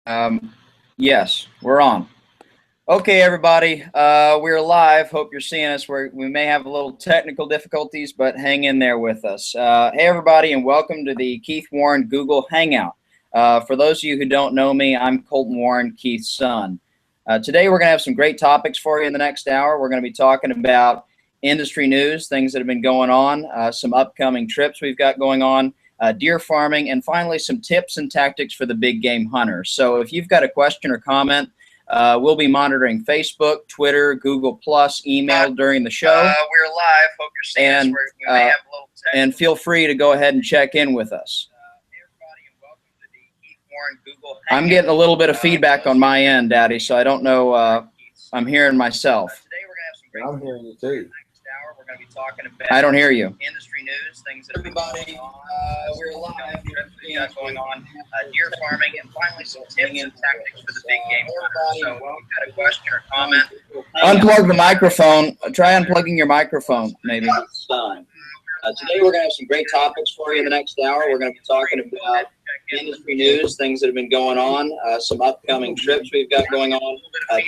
Um, yes, we're on. Okay, everybody, we're live. Hope you're seeing us. We may have a little technical difficulties, but hang in there with us. Hey, everybody, and welcome to the Keith Warren Google Hangout. For those of you who don't know me, I'm Colton Warren, Keith's son. Today, we're going to have some great topics for you in the next hour. We're going to be talking about industry news, things that have been going on, some upcoming trips we've got going on, deer farming, and finally some tips and tactics for the big game hunter. So if you've got a question or comment, we'll be monitoring Facebook, Twitter, Google Plus, email during the show. We're live. Hope you're seeing us. We may have a little tech. And feel free to go ahead and check in with us. Hey everybody, and welcome to the Keith Warren Google Hangout. I'm getting a little bit of feedback on my end, Daddy, so I don't know. I'm hearing myself. Today we're going to have some great I'm hearing you too. next hour. We're going to be talking about I don't hear you. industry news, things that have been Everybody, going on. we're live. Trips we got going on, deer farming, and finally some tips and tactics for the big game hunter. So if you've got a question or comment, Unplug the microphone. Try unplugging your microphone, maybe. Today we're going to have some great topics for you in the next hour. We're going to be talking about industry news, things that have been going on, some upcoming trips we've got going on,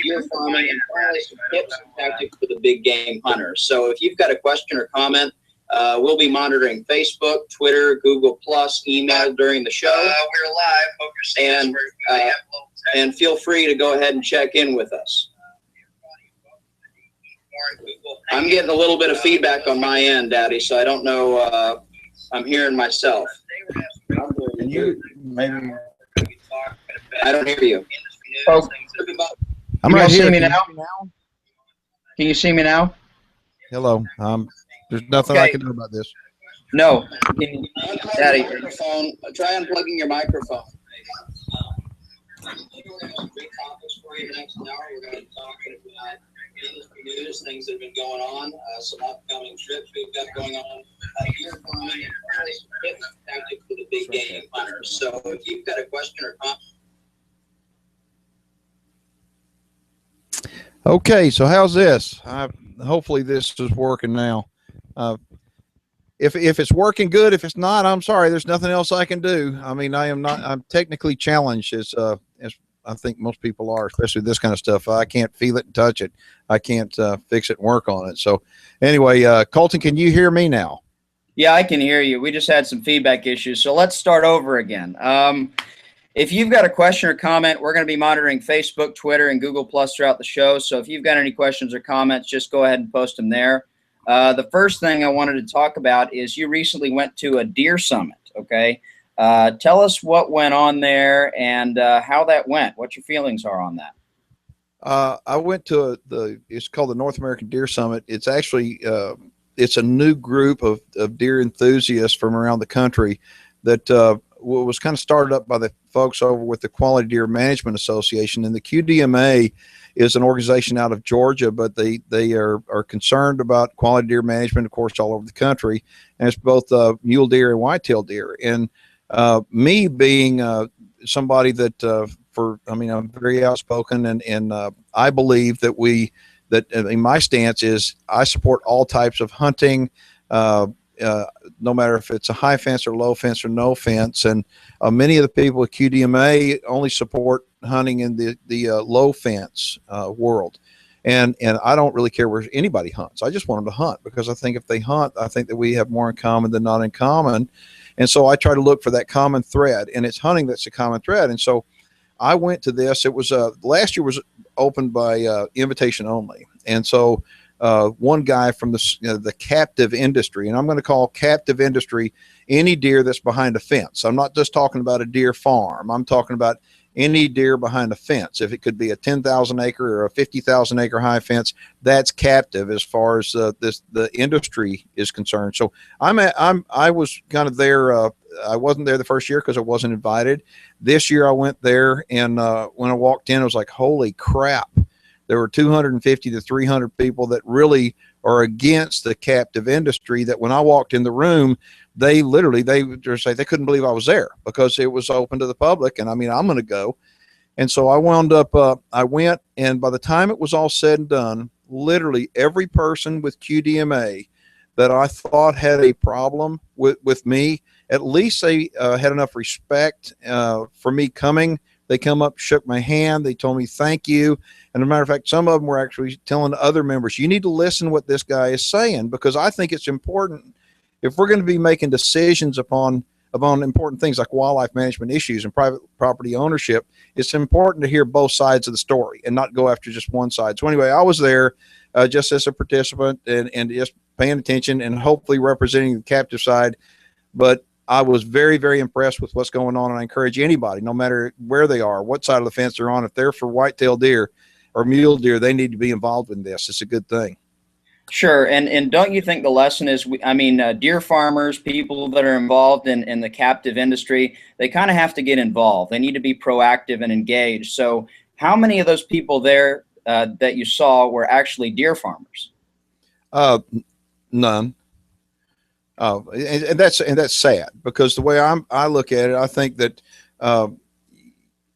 deer farming, and finally some tips and tactics for the big game hunter. So if you've got a question or comment, we'll be monitoring Facebook, Twitter, Google Plus, email during the show. we're live. Hope you're seeing us. And, We may have a little tech. And feel free to go ahead and check in with us. I'm getting a little bit of feedback on my end, Daddy, so I don't know. I'm hearing myself. And you maybe I don't hear you. Oh, I'm Can right you here. see me Can now? you now? Can you see me now? Hello. There's nothing I Okay. can do about this. No. Daddy, microphone. Try unplugging your microphone. We're going to have some great topics for you next hour. We're going to be talking about industry news, things that have been going on, some upcoming trips we've got going on, deer farming, and finally some tips and tactics for the big game hunter. So if you've got a question or comment. Okay, so how's this? Hopefully this is working now. If it's working good, if it's not, I'm sorry. There's nothing else I can do. I mean, I'm technically challenged as I think most people are, especially this kind of stuff. I can't feel it and touch it. I can't fix it and work on it. So anyway, Colton, can you hear me now? Yeah, I can hear you. We just had some feedback issues. So let's start over again. If you've got a question or comment, we're going to be monitoring Facebook, Twitter, and Google Plus throughout the show. So if you've got any questions or comments, just go ahead and post them there. The first thing I wanted to talk about is you recently went to a deer summit, okay? Tell us what went on there and how that went, what your feelings are on that. I went to it's called the North American Deer Summit. It's actually, it's a new group of deer enthusiasts from around the country that was kind of started up by the folks over with the Quality Deer Management Association. And the QDMA is an organization out of Georgia, but they are concerned about quality deer management, of course, all over the country. And it's both mule deer and whitetail deer. And me being somebody that I'm very outspoken, and I believe that my stance is I support all types of hunting, no matter if it's a high fence or low fence or no fence. And many of the people at QDMA only support hunting in the low fence world. And I don't really care where anybody hunts. I just want them to hunt, because I think if they hunt, I think that we have more in common than not in common. And so I try to look for that common thread, and it's hunting that's a common thread. And so I went to this. It was last year was opened by invitation only. And so one guy from the captive industry, and I'm going to call captive industry any deer that's behind a fence. I'm not just talking about a deer farm. I'm talking about any deer behind a fence. If it could be a 10,000 acre or a 50,000 acre high fence, that's captive as far as the industry is concerned. So I was kind of there. I wasn't there the first year because I wasn't invited. This year I went there, and when I walked in, I was like, holy crap. There were 250 to 300 people that really are against the captive industry, that when I walked in the room, they just say they couldn't believe I was there, because it was open to the public. And I mean, I'm going to go. And so I wound up, I went, and by the time it was all said and done, literally every person with QDMA that I thought had a problem with me, at least they had enough respect for me coming They come up, shook my hand. They told me, thank you. And as a matter of fact, some of them were actually telling other members, you need to listen to what this guy is saying, because I think it's important if we're going to be making decisions upon important things like wildlife management issues and private property ownership. It's important to hear both sides of the story and not go after just one side. So anyway, I was there just as a participant and just paying attention and hopefully representing the captive side. But I was very, very impressed with what's going on. And I encourage anybody, no matter where they are, what side of the fence they're on, if they're for whitetail deer or mule deer, they need to be involved in this. It's a good thing. Sure. And don't you think the lesson is, deer farmers, people that are involved in the captive industry, they kind of have to get involved. They need to be proactive and engaged. So how many of those people there that you saw were actually deer farmers? None. And that's sad, because the way I look at it, I think that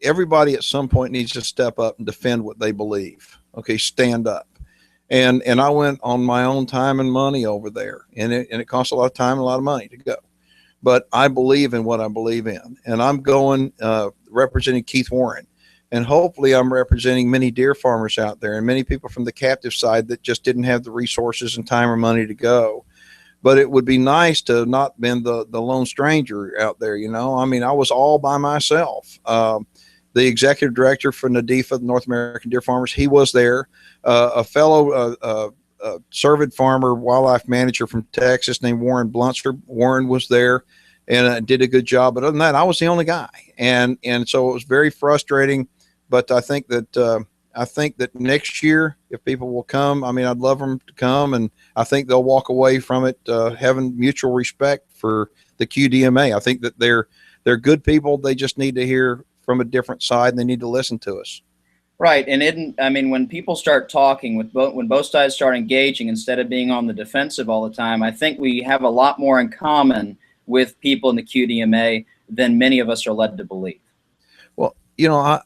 everybody at some point needs to step up and defend what they believe. Okay, stand up. And I went on my own time and money over there, and it costs a lot of time and a lot of money to go. But I believe in what I believe in, and I'm going representing Keith Warren, and hopefully I'm representing many deer farmers out there and many people from the captive side that just didn't have the resources and time or money to go. But it would be nice to have not been the lone stranger out there. You know, I mean, I was all by myself. The executive director for NADIFA, the North American Deer Farmers, he was there. A fellow cervid farmer, wildlife manager from Texas named Warren Bluntzer. Warren was there and did a good job. But other than that, I was the only guy. And so it was very frustrating. But I think that next year, if people will come, I mean, I'd love them to come, and I think they'll walk away from it having mutual respect for the QDMA. I think that they're good people. They just need to hear from a different side, and they need to listen to us. Right. And when people start talking, when both sides start engaging instead of being on the defensive all the time, I think we have a lot more in common with people in the QDMA than many of us are led to believe. Well, you know,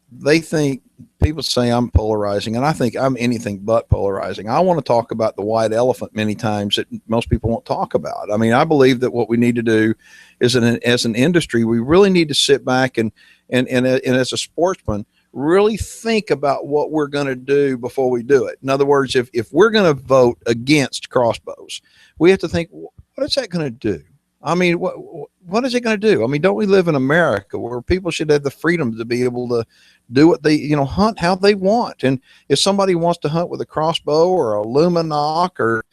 they think, people say I'm polarizing, and I think I'm anything but polarizing. I want to talk about the white elephant many times that most people won't talk about. I mean, I believe that what we need to do is, as an industry, we really need to sit back and as a sportsman, really think about what we're going to do before we do it. In other words, if we're going to vote against crossbows, we have to think, what is that going to do? I mean, what is it going to do? I mean, don't we live in America where people should have the freedom to be able to do what they, hunt how they want? And if somebody wants to hunt with a crossbow or a luminoc or,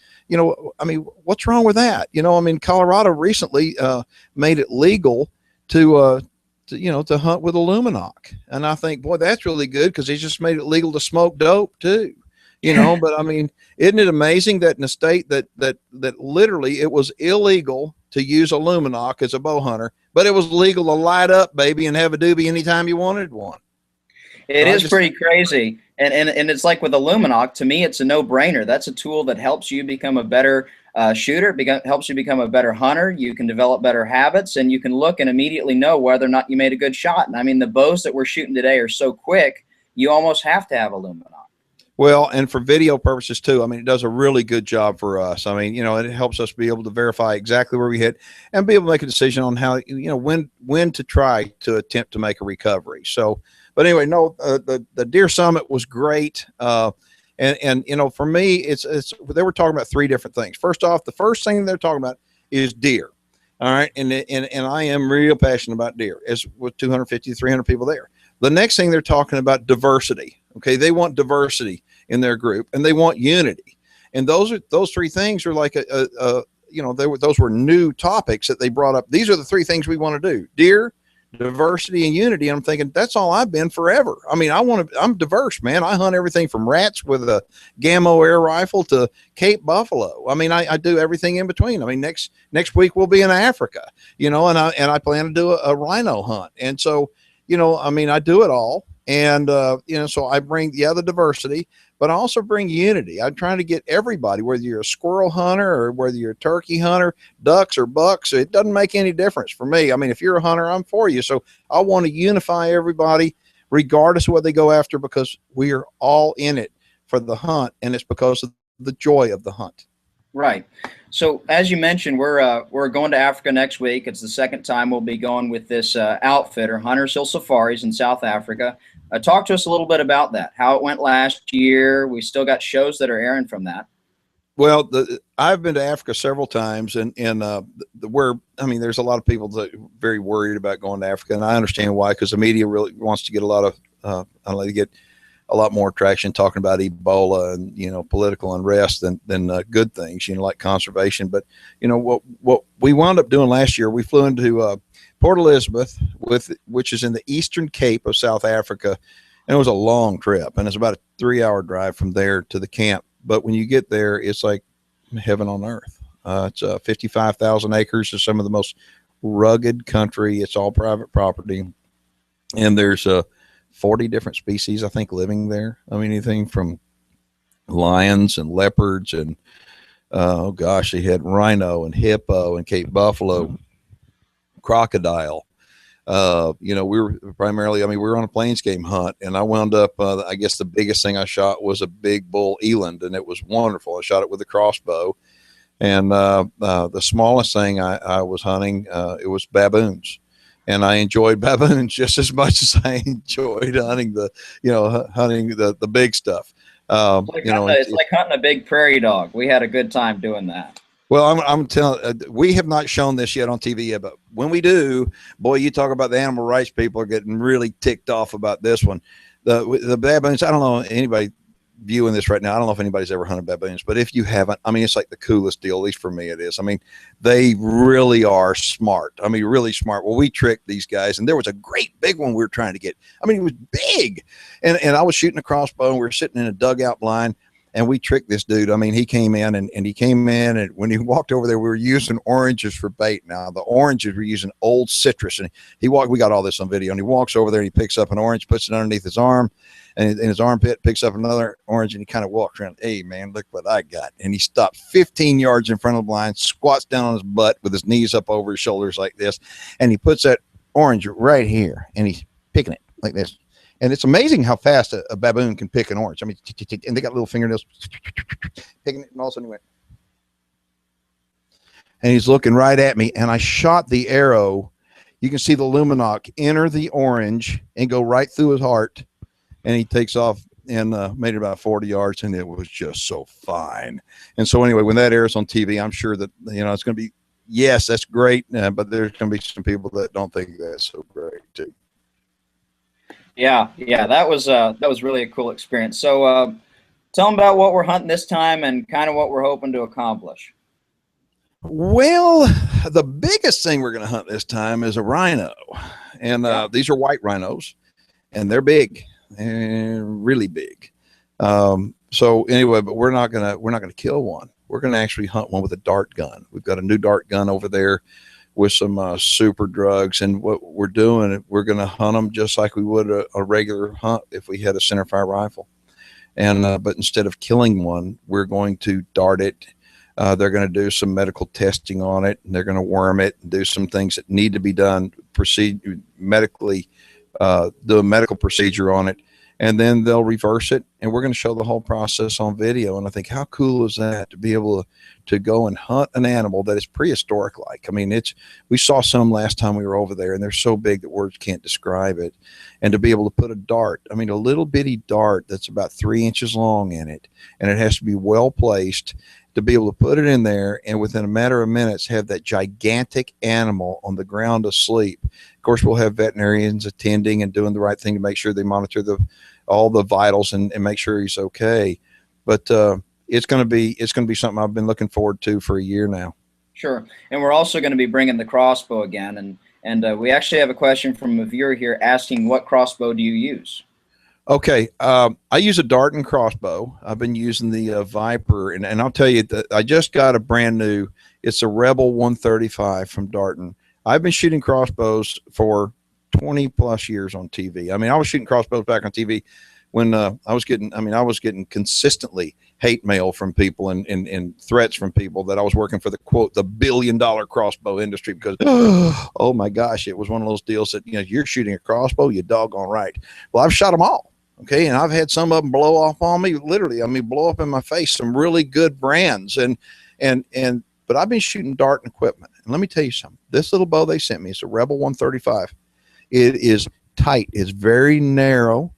I mean, what's wrong with that? I mean, Colorado recently made it legal to hunt with a luminoc. And I think, boy, that's really good, because they just made it legal to smoke dope too. But I mean, isn't it amazing that in a state that literally it was illegal to use a luminoc as a bow hunter, but it was legal to light up, baby, and have a doobie anytime you wanted one. It is pretty crazy. And it's like with a luminoc, to me, it's a no-brainer. That's a tool that helps you become a better shooter, helps you become a better hunter. You can develop better habits, and you can look and immediately know whether or not you made a good shot. And I mean, the bows that we're shooting today are so quick, you almost have to have a luminoc. Well, and for video purposes too, I mean, it does a really good job for us. I mean, it helps us be able to verify exactly where we hit and be able to make a decision on how, when to try to attempt to make a recovery. So, but anyway, no, the Deer Summit was great. And for me, it's they were talking about three different things. First off, the first thing they're talking about is deer. All right. And I am real passionate about deer, as with 250 to 300 people there. The next thing they're talking about, diversity. Okay. They want diversity in their group, and they want unity. And those three things are like those were new topics that they brought up. These are the three things we want to do: deer, diversity, and unity. And I'm thinking, that's all I've been forever. I mean, I'm diverse, man. I hunt everything from rats with a Gammo air rifle to Cape buffalo. I mean, I do everything in between. I mean, next week we'll be in Africa, and I plan to do a rhino hunt. And so, I mean, I do it all. And, so I bring the diversity, but I also bring unity. I'm trying to get everybody, whether you're a squirrel hunter or whether you're a turkey hunter, ducks or bucks, it doesn't make any difference for me. I mean, if you're a hunter, I'm for you. So I want to unify everybody regardless of what they go after, because we are all in it for the hunt, and it's because of the joy of the hunt. Right. So as you mentioned, we're going to Africa next week. It's the second time we'll be going with this outfitter, Hunters Hill Safaris in South Africa. Talk to us a little bit about that. How it went last year. We still got shows that are airing from that. Well, I've been to Africa several times, and where I mean, there's a lot of people that are very worried about going to Africa, and I understand why, because the media really wants to get a lot of I don't know, they get a lot more traction talking about Ebola and political unrest than good things, like conservation. But what we wound up doing last year, we flew into Port Elizabeth, which is in the Eastern Cape of South Africa, and it was a long trip, and it's about a 3-hour drive from there to the camp. But when you get there, it's like heaven on earth. It's 55,000 acres of some of the most rugged country. It's all private property. And there's 40 different species, I think, living there. I mean, anything from lions and leopards and, oh gosh, they had rhino and hippo and Cape buffalo, crocodile. We were primarily, we were on a plains game hunt, and I wound up, I guess the biggest thing I shot was a big bull eland, and it was wonderful. I shot it with a crossbow. And the smallest thing I was hunting, it was baboons. And I enjoyed baboons just as much as I enjoyed hunting the big stuff. It's like hunting a big prairie dog. We had a good time doing that. Well, I'm telling, we have not shown this yet on TV yet, but when we do, boy, you talk about the animal rights people are getting really ticked off about this one. The baboons, I don't know anybody viewing this right now. I don't know if anybody's ever hunted baboons, but if you haven't, it's like the coolest deal, at least for me it is. They really are smart. Really smart. Well, we tricked these guys, and there was a great big one we were trying to get. It was big. And I was shooting a crossbow, and we were sitting in a dugout blind. And we tricked this dude. He came in and when he walked over there, we were using oranges for bait. Now the oranges were using old citrus, and we got all this on video, and he walks over there and he picks up an orange, puts it underneath his arm, and in his armpit picks up another orange, and he kind of walks around. Hey man, look what I got. And he stopped 15 yards in front of the blind, squats down on his butt with his knees up over his shoulders like this. And he puts that orange right here, and he's picking it like this. And it's amazing how fast a baboon can pick an orange. And they got little fingernails, picking it, and all of a sudden he went. And he's looking right at me, and I shot the arrow. You can see the luminoc enter the orange and go right through his heart. And he takes off and made it about 40 yards, and it was just so fine. And so anyway, when that airs on TV, I'm sure that, it's going to be, yes, that's great, but there's going to be some people that don't think that's so great too. Yeah, that was really a cool experience. So tell them about what we're hunting this time and kind of what we're hoping to accomplish. Well, the biggest thing we're going to hunt this time is a rhino, and these are white rhinos, and they're big and really big. So anyway, but we're not gonna kill one. We're going to actually hunt one with a dart gun. We've got a new dart gun over there with some super drugs, and what we're doing, we're going to hunt them just like we would a regular hunt if we had a centerfire rifle. And but instead of killing one, we're going to dart it. They're going to do some medical testing on it, and they're going to worm it and do some things that need to be done, medically, do a medical procedure on it, and then they'll reverse it, and we're going to show the whole process on video. And I think, how cool is that to be able to go and hunt an animal that is prehistoric like? We saw some last time we were over there, and they're so big that words can't describe it. And to be able to put a dart, a little bitty dart that's about 3 inches long in it, and it has to be well placed, to be able to put it in there and within a matter of minutes have that gigantic animal on the ground asleep. Of course, we'll have veterinarians attending and doing the right thing to make sure they monitor all the vitals and make sure he's okay. But it's going to be something I've been looking forward to for a year now. Sure. And we're also going to be bringing the crossbow again. And we actually have a question from a viewer here asking, what crossbow do you use? Okay, I use a dart and crossbow. I've been using the Viper, and I'll tell you that I just got a brand new. It's a Rebel 135 from Darton. I've been shooting crossbows for 20 plus years on TV. I was shooting crossbows back on TV when I was getting consistently hate mail from people and threats from people that I was working for the quote, the $1 billion crossbow industry, because, oh my gosh, it was one of those deals that, you're shooting a crossbow, you doggone right. Well, I've shot them all. Okay. And I've had some of them blow off on me, literally, blow up in my face, some really good brands. And But I've been shooting dart and equipment. And let me tell you something. This little bow they sent me, it's a Rebel 135. It is tight. It's very narrow.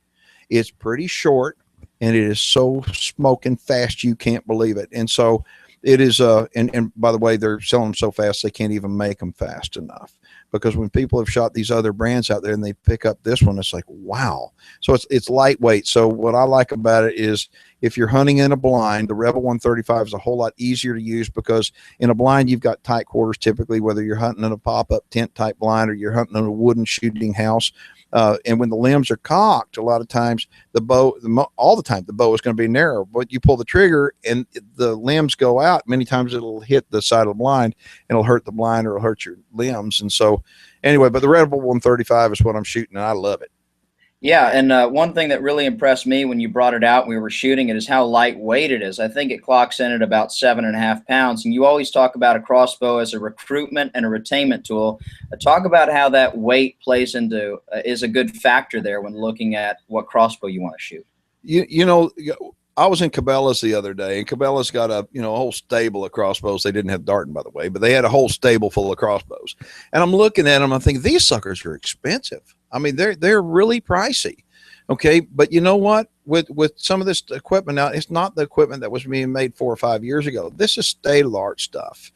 It's pretty short, and it is so smoking fast you can't believe it. And so it is. And by the way, they're selling them so fast they can't even make them fast enough. Because when people have shot these other brands out there and they pick up this one, it's like, wow. So it's lightweight. So what I like about it is if you're hunting in a blind, the Rebel 135 is a whole lot easier to use, because in a blind, you've got tight quarters typically, whether you're hunting in a pop-up tent type blind or you're hunting in a wooden shooting house. And when the limbs are cocked, a lot of times all the time, the bow is going to be narrow, but you pull the trigger and the limbs go out. Many times it'll hit the side of the blind and it'll hurt the blind or it'll hurt your limbs. And so anyway, but the Rebel 135 is what I'm shooting, and I love it. Yeah, and one thing that really impressed me when you brought it out and we were shooting it is how lightweight it is. I think it clocks in at about 7.5 pounds. And you always talk about a crossbow as a recruitment and a retainment tool. Talk about how that weight plays into is a good factor there when looking at what crossbow you want to shoot. You know, I was in Cabela's the other day, and Cabela's got a whole stable of crossbows. They didn't have darting, by the way, but they had a whole stable full of crossbows. And I'm looking at them, I'm thinking, these suckers are expensive. I mean, they're really pricey. Okay. But you know what? With some of this equipment now, it's not the equipment that was being made 4 or 5 years ago. This is state-of-the-art stuff.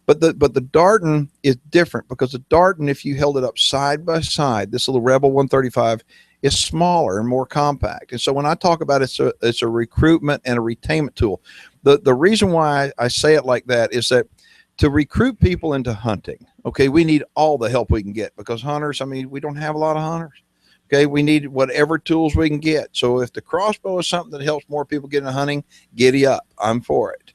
But the darting is different, because the darting, if you held it up side by side, this little Rebel 135 is smaller and more compact. And so when I talk about it's a recruitment and a retainment tool, the reason why I say it like that is that to recruit people into hunting, okay, we need all the help we can get, because hunters, I mean, we don't have a lot of hunters. Okay, we need whatever tools we can get. So if the crossbow is something that helps more people get into hunting, giddy up. I'm for it.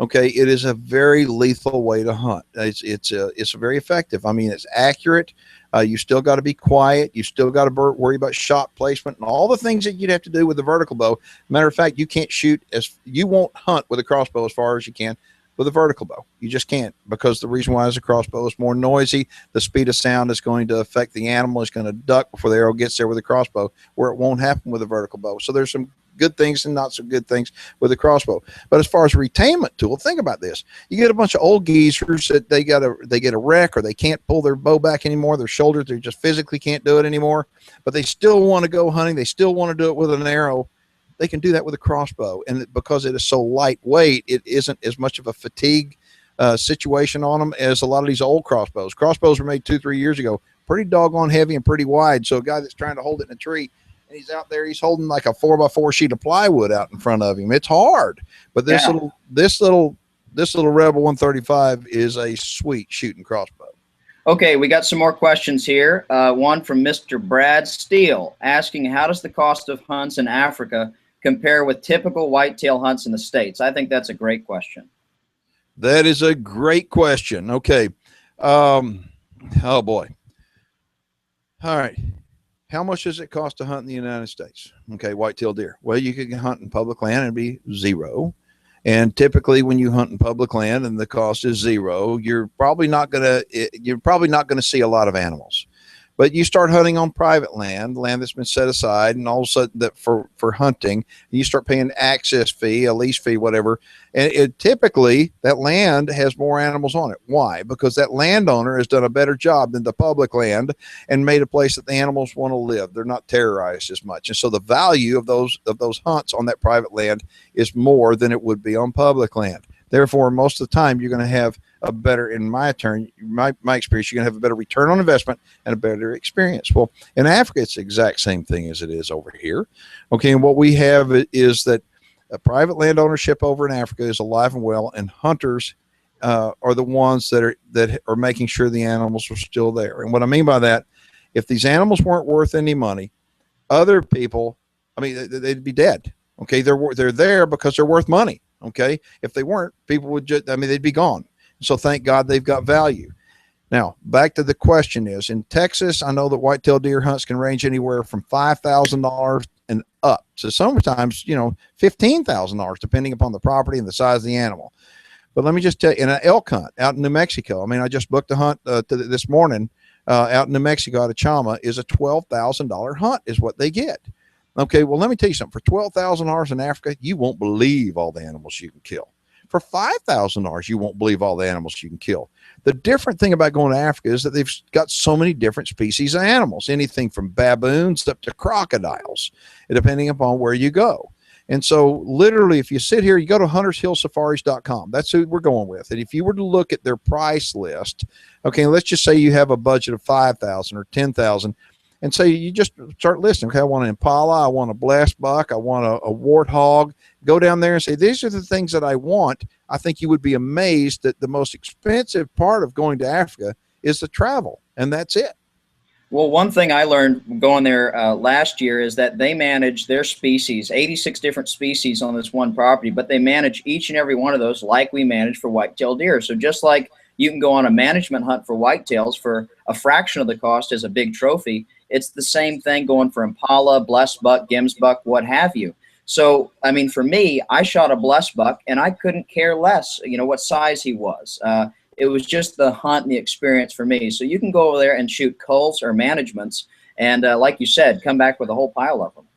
Okay, it is a very lethal way to hunt. It's very effective. I mean, it's accurate. You still got to be quiet. You still got to worry about shot placement and all the things that you'd have to do with the vertical bow. Matter of fact, you won't hunt with a crossbow as far as you can with a vertical bow. You just can't, because the reason why is the crossbow is more noisy. The speed of sound is going to affect the animal. It's going to duck before the arrow gets there with a crossbow, where it won't happen with a vertical bow. So there's some good things and not so good things with a crossbow. But as far as a retainment tool, think about this. You get a bunch of old geezers that they get a wreck, or they can't pull their bow back anymore. Their shoulders, they just physically can't do it anymore, but they still want to go hunting. They still want to do it with an arrow. They can do that with a crossbow. And because it is so lightweight, it isn't as much of a fatigue situation on them as a lot of these old crossbows. Crossbows were made 2-3 years ago, pretty doggone heavy and pretty wide. So a guy that's trying to hold it in a tree, and he's out there, he's holding like a 4x4 sheet of plywood out in front of him. It's hard. But this little Rebel 135 is a sweet shooting crossbow. Okay, we got some more questions here. One from Mr. Brad Steele asking, how does the cost of hunts in Africa compare with typical whitetail hunts in the States? I think that's a great question. That is a great question. Okay. Oh boy. All right. How much does it cost to hunt in the United States? Okay. Whitetail deer. Well, you can hunt in public land and it'd be zero. And typically when you hunt in public land and the cost is zero, you're probably not going to see a lot of animals. But you start hunting on private land that's been set aside, and all of a sudden that for hunting, and you start paying an access fee, a lease fee, whatever. And typically that land has more animals on it. Why? Because that landowner has done a better job than the public land and made a place that the animals want to live. They're not terrorized as much. And so the value of those hunts on that private land is more than it would be on public land. Therefore, most of the time, you're going to have a better, in my experience, you're going to have a better return on investment and a better experience. Well, in Africa, it's the exact same thing as it is over here. Okay, and what we have is that a private land ownership over in Africa is alive and well, and hunters are the ones that are making sure the animals are still there. And what I mean by that, if these animals weren't worth any money, other people, I mean, they'd be dead. Okay, they're there because they're worth money. Okay, if they weren't, people would they'd be gone. So thank God they've got value. Now, back to the question is, in Texas, I know that whitetail deer hunts can range anywhere from $5,000 and up to sometimes, $15,000, depending upon the property and the size of the animal. But let me just tell you, in an elk hunt out in New Mexico, I mean, I just booked a hunt this morning out in New Mexico, out of Chama, is a $12,000 hunt is what they get. Okay, well, let me tell you something. For $12,000 in Africa, you won't believe all the animals you can kill. For $5,000, you won't believe all the animals you can kill. The different thing about going to Africa is that they've got so many different species of animals, anything from baboons up to crocodiles, depending upon where you go. And so literally, if you sit here, you go to huntershillsafaris.com. That's who we're going with. And if you were to look at their price list, okay, let's just say you have a budget of $5,000 or $10,000, and say you just start listing. Okay, I want an impala, I want a blessed buck, I want a warthog. Go down there and say, these are the things that I want. I think you would be amazed that the most expensive part of going to Africa is the travel, and that's it. Well, one thing I learned going there last year is that they manage their species, 86 different species on this one property, but they manage each and every one of those like we manage for whitetail deer. So just like you can go on a management hunt for whitetails for a fraction of the cost as a big trophy, it's the same thing going for impala, blessed buck, Gims buck, what have you. So, I mean, for me, I shot a blessed buck, and I couldn't care less, you know, what size he was. It was just the hunt and the experience for me. So you can go over there and shoot culls or managements, and like you said, come back with a whole pile of them.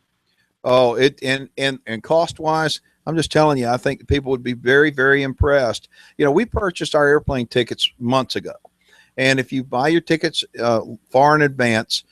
Oh, and cost wise, I'm just telling you, I think people would be very, very impressed. You know, we purchased our airplane tickets months ago, and if you buy your tickets far in advance,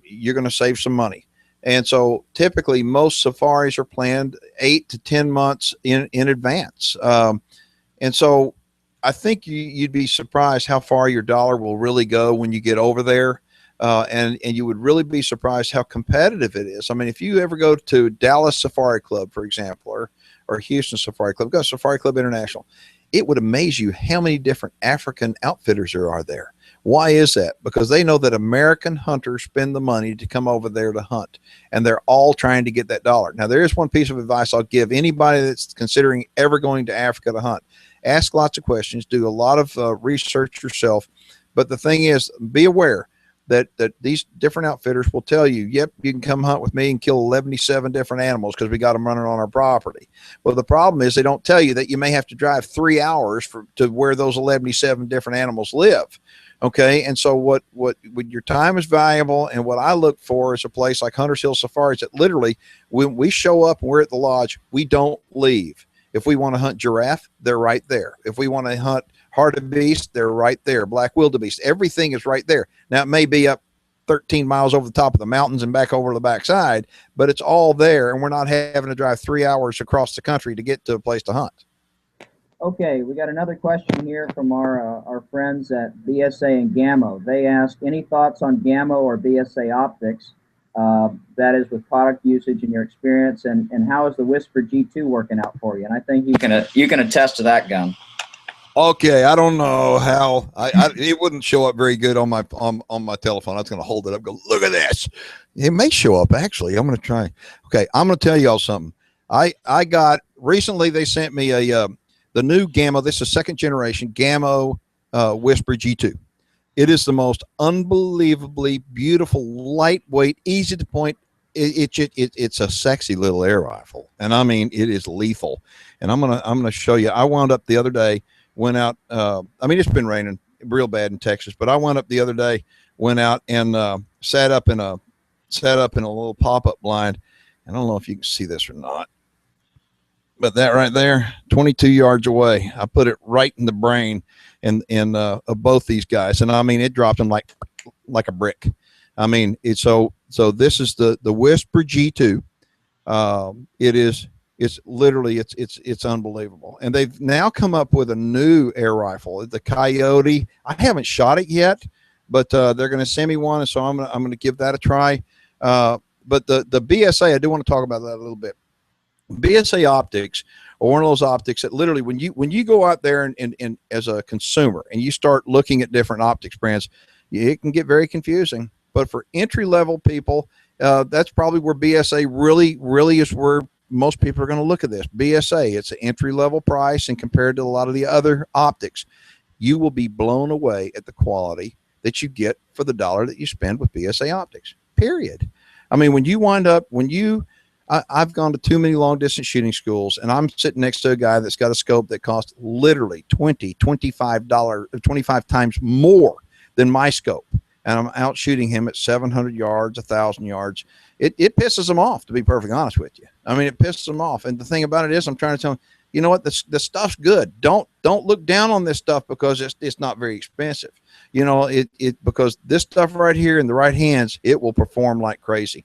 you're going to save some money. And so typically most safaris are planned 8 to 10 months in advance. And so I think you'd be surprised how far your dollar will really go when you get over there. And you would really be surprised how competitive it is. I mean, if you ever go to Dallas Safari Club, for example, or Houston Safari Club, go to Safari Club International, it would amaze you how many different African outfitters there are there. Why is that? Because they know that American hunters spend the money to come over there to hunt, and they're all trying to get that dollar. Now, there is one piece of advice I'll give anybody that's considering ever going to Africa to hunt. Ask lots of questions, do a lot of research yourself. But the thing is, be aware that these different outfitters will tell you, yep, you can come hunt with me and kill 77 different animals because we got them running on our property. Well, the problem is they don't tell you that you may have to drive 3 hours to where those 77 different animals live. Okay. And so what your time is valuable. And what I look for is a place like Hunters Hill Safaris that literally, when we show up and we're at the lodge, we don't leave. If we want to hunt giraffe, they're right there. If we want to hunt hartebeest, they're right there. Black wildebeest, everything is right there. Now it may be up 13 miles over the top of the mountains and back over the backside, but it's all there, and we're not having to drive 3 hours across the country to get to a place to hunt. Okay, we got another question here from our friends at BSA and Gammo. They ask, any thoughts on Gammo or BSA optics? That is with product usage and your experience, and how is the Whisper G2 working out for you? And I think you can attest to that gun. Okay, I don't know how it wouldn't show up very good on my telephone. I was going to hold it up, go look at this. It may show up actually. I'm going to try. Okay, I'm going to tell y'all something. I got recently. They sent me the new Gammo. This is second generation Gammo Whisper G2. It is the most unbelievably beautiful, lightweight, easy to point. It's a sexy little air rifle, and I mean it is lethal. And I'm gonna show you. I wound up the other day. Went out. I mean it's been raining real bad in Texas, but I went up the other day. Went out and sat up in a little pop-up blind. I don't know if you can see this or not, but that right there, 22 yards away, I put it right in the brain of both these guys, and I mean it dropped them like a brick. I mean it's so this is the Whisper G2. It's literally it's unbelievable, and they've now come up with a new air rifle, the Coyote. I haven't shot it yet, but they're going to send me one, and so I'm going to give that a try. But the BSA, I do want to talk about that a little bit. BSA optics are one of those optics that literally when you go out there and as a consumer and you start looking at different optics brands, it can get very confusing. But for entry level people, that's probably where BSA really is where most people are going to look at this. BSA, it's an entry level price, and compared to a lot of the other optics, you will be blown away at the quality that you get for the dollar that you spend with BSA optics, period. I mean, I've gone to too many long distance shooting schools, and I'm sitting next to a guy that's got a scope that costs literally $25 times more than my scope. And I'm out shooting him at 700 yards, 1,000 yards. It pisses them off, to be perfectly honest with you. I mean, it pisses them off. And the thing about it is, I'm trying to tell them, you know what, the stuff's good. Don't look down on this stuff because it's not very expensive. You know, because this stuff right here in the right hands, it will perform like crazy.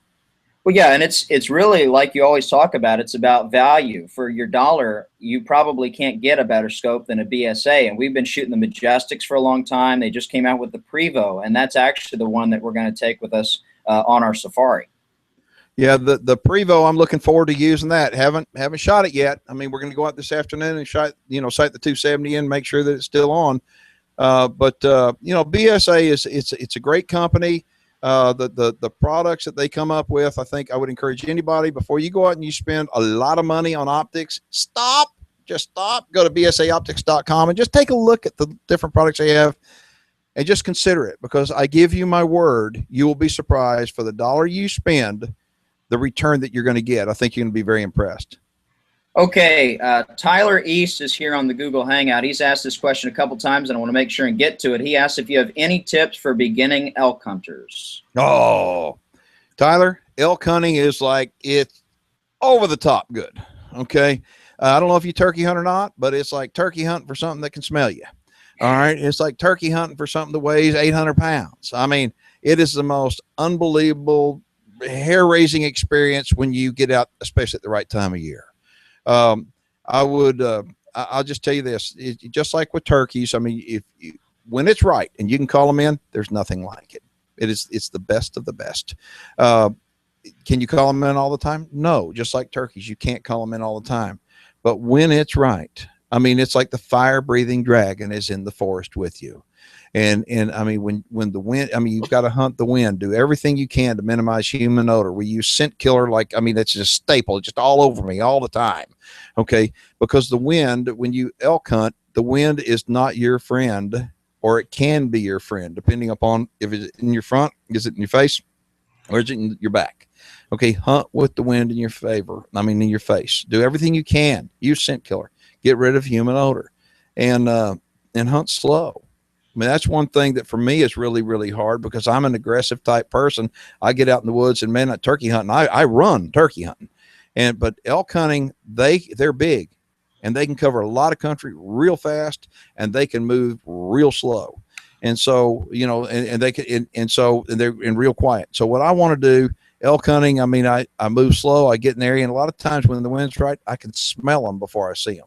Well, yeah, and it's really like you always talk about. It's about value. For your dollar, you probably can't get a better scope than a BSA. And we've been shooting the Majestics for a long time. They just came out with the Prevo, and that's actually the one that we're going to take with us on our safari. Yeah, the Prevo, I'm looking forward to using that. Haven't shot it yet. I mean, we're going to go out this afternoon and sight the 270 in, make sure that it's still on. But BSA it's a great company. The products that they come up with, I think I would encourage anybody, before you go out and you spend a lot of money on optics, just stop, go to bsaoptics.com and just take a look at the different products they have and just consider it, because I give you my word, you will be surprised for the dollar you spend, the return that you're going to get. I think you're going to be very impressed. Okay, Tyler East is here on the Google Hangout. He's asked this question a couple times, and I want to make sure and get to it. He asked if you have any tips for beginning elk hunters. Oh, Tyler, elk hunting is like, it's over the top good. Okay. I don't know if you turkey hunt or not, but it's like turkey hunting for something that can smell you. All right. It's like turkey hunting for something that weighs 800 pounds. I mean, it is the most unbelievable, hair-raising experience when you get out, especially at the right time of year. I'll just tell you this, just like with turkeys. I mean, when it's right and you can call them in, there's nothing like it. It's the best of the best. Can you call them in all the time? No, just like turkeys, you can't call them in all the time, but when it's right, I mean, it's like the fire breathing dragon is in the forest with you. And I mean, when the wind, I mean, you've got to hunt the wind, do everything you can to minimize human odor. We use scent killer. Like, I mean, that's just a staple, just all over me all the time. Okay. Because the wind, when you elk hunt, the wind is not your friend, or it can be your friend, depending upon if it's in your front, is it in your face, or is it in your back? Okay. Hunt with the wind in your favor. I mean, in your face, do everything you can, use scent killer, get rid of human odor, and hunt slow. I mean, that's one thing that for me is really, really hard, because I'm an aggressive type person. I get out in the woods, and man, turkey hunting, I run turkey hunting, but elk hunting, they're big, and they can cover a lot of country real fast, and they can move real slow. And so, and they can, and they're in real quiet. So what I want to do, elk hunting, I mean, I move slow, I get in the area, and a lot of times when the wind's right, I can smell them before I see them.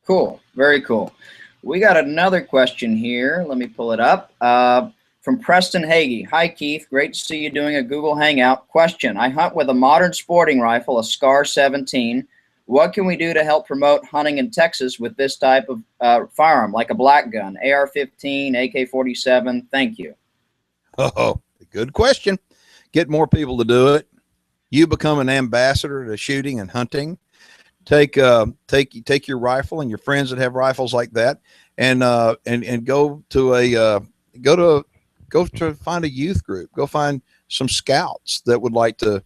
Cool. Very cool. We got another question here. Let me pull it up. From Preston Hagee. Hi, Keith. Great to see you doing a Google Hangout. Question. I hunt with a modern sporting rifle, a SCAR 17. What can we do to help promote hunting in Texas with this type of firearm, like a black gun, AR-15, AK-47? Thank you. Oh, good question. Get more people to do it. You become an ambassador to shooting and hunting. Take your rifle and your friends that have rifles like that, and go to find a youth group. Go find some scouts that would like to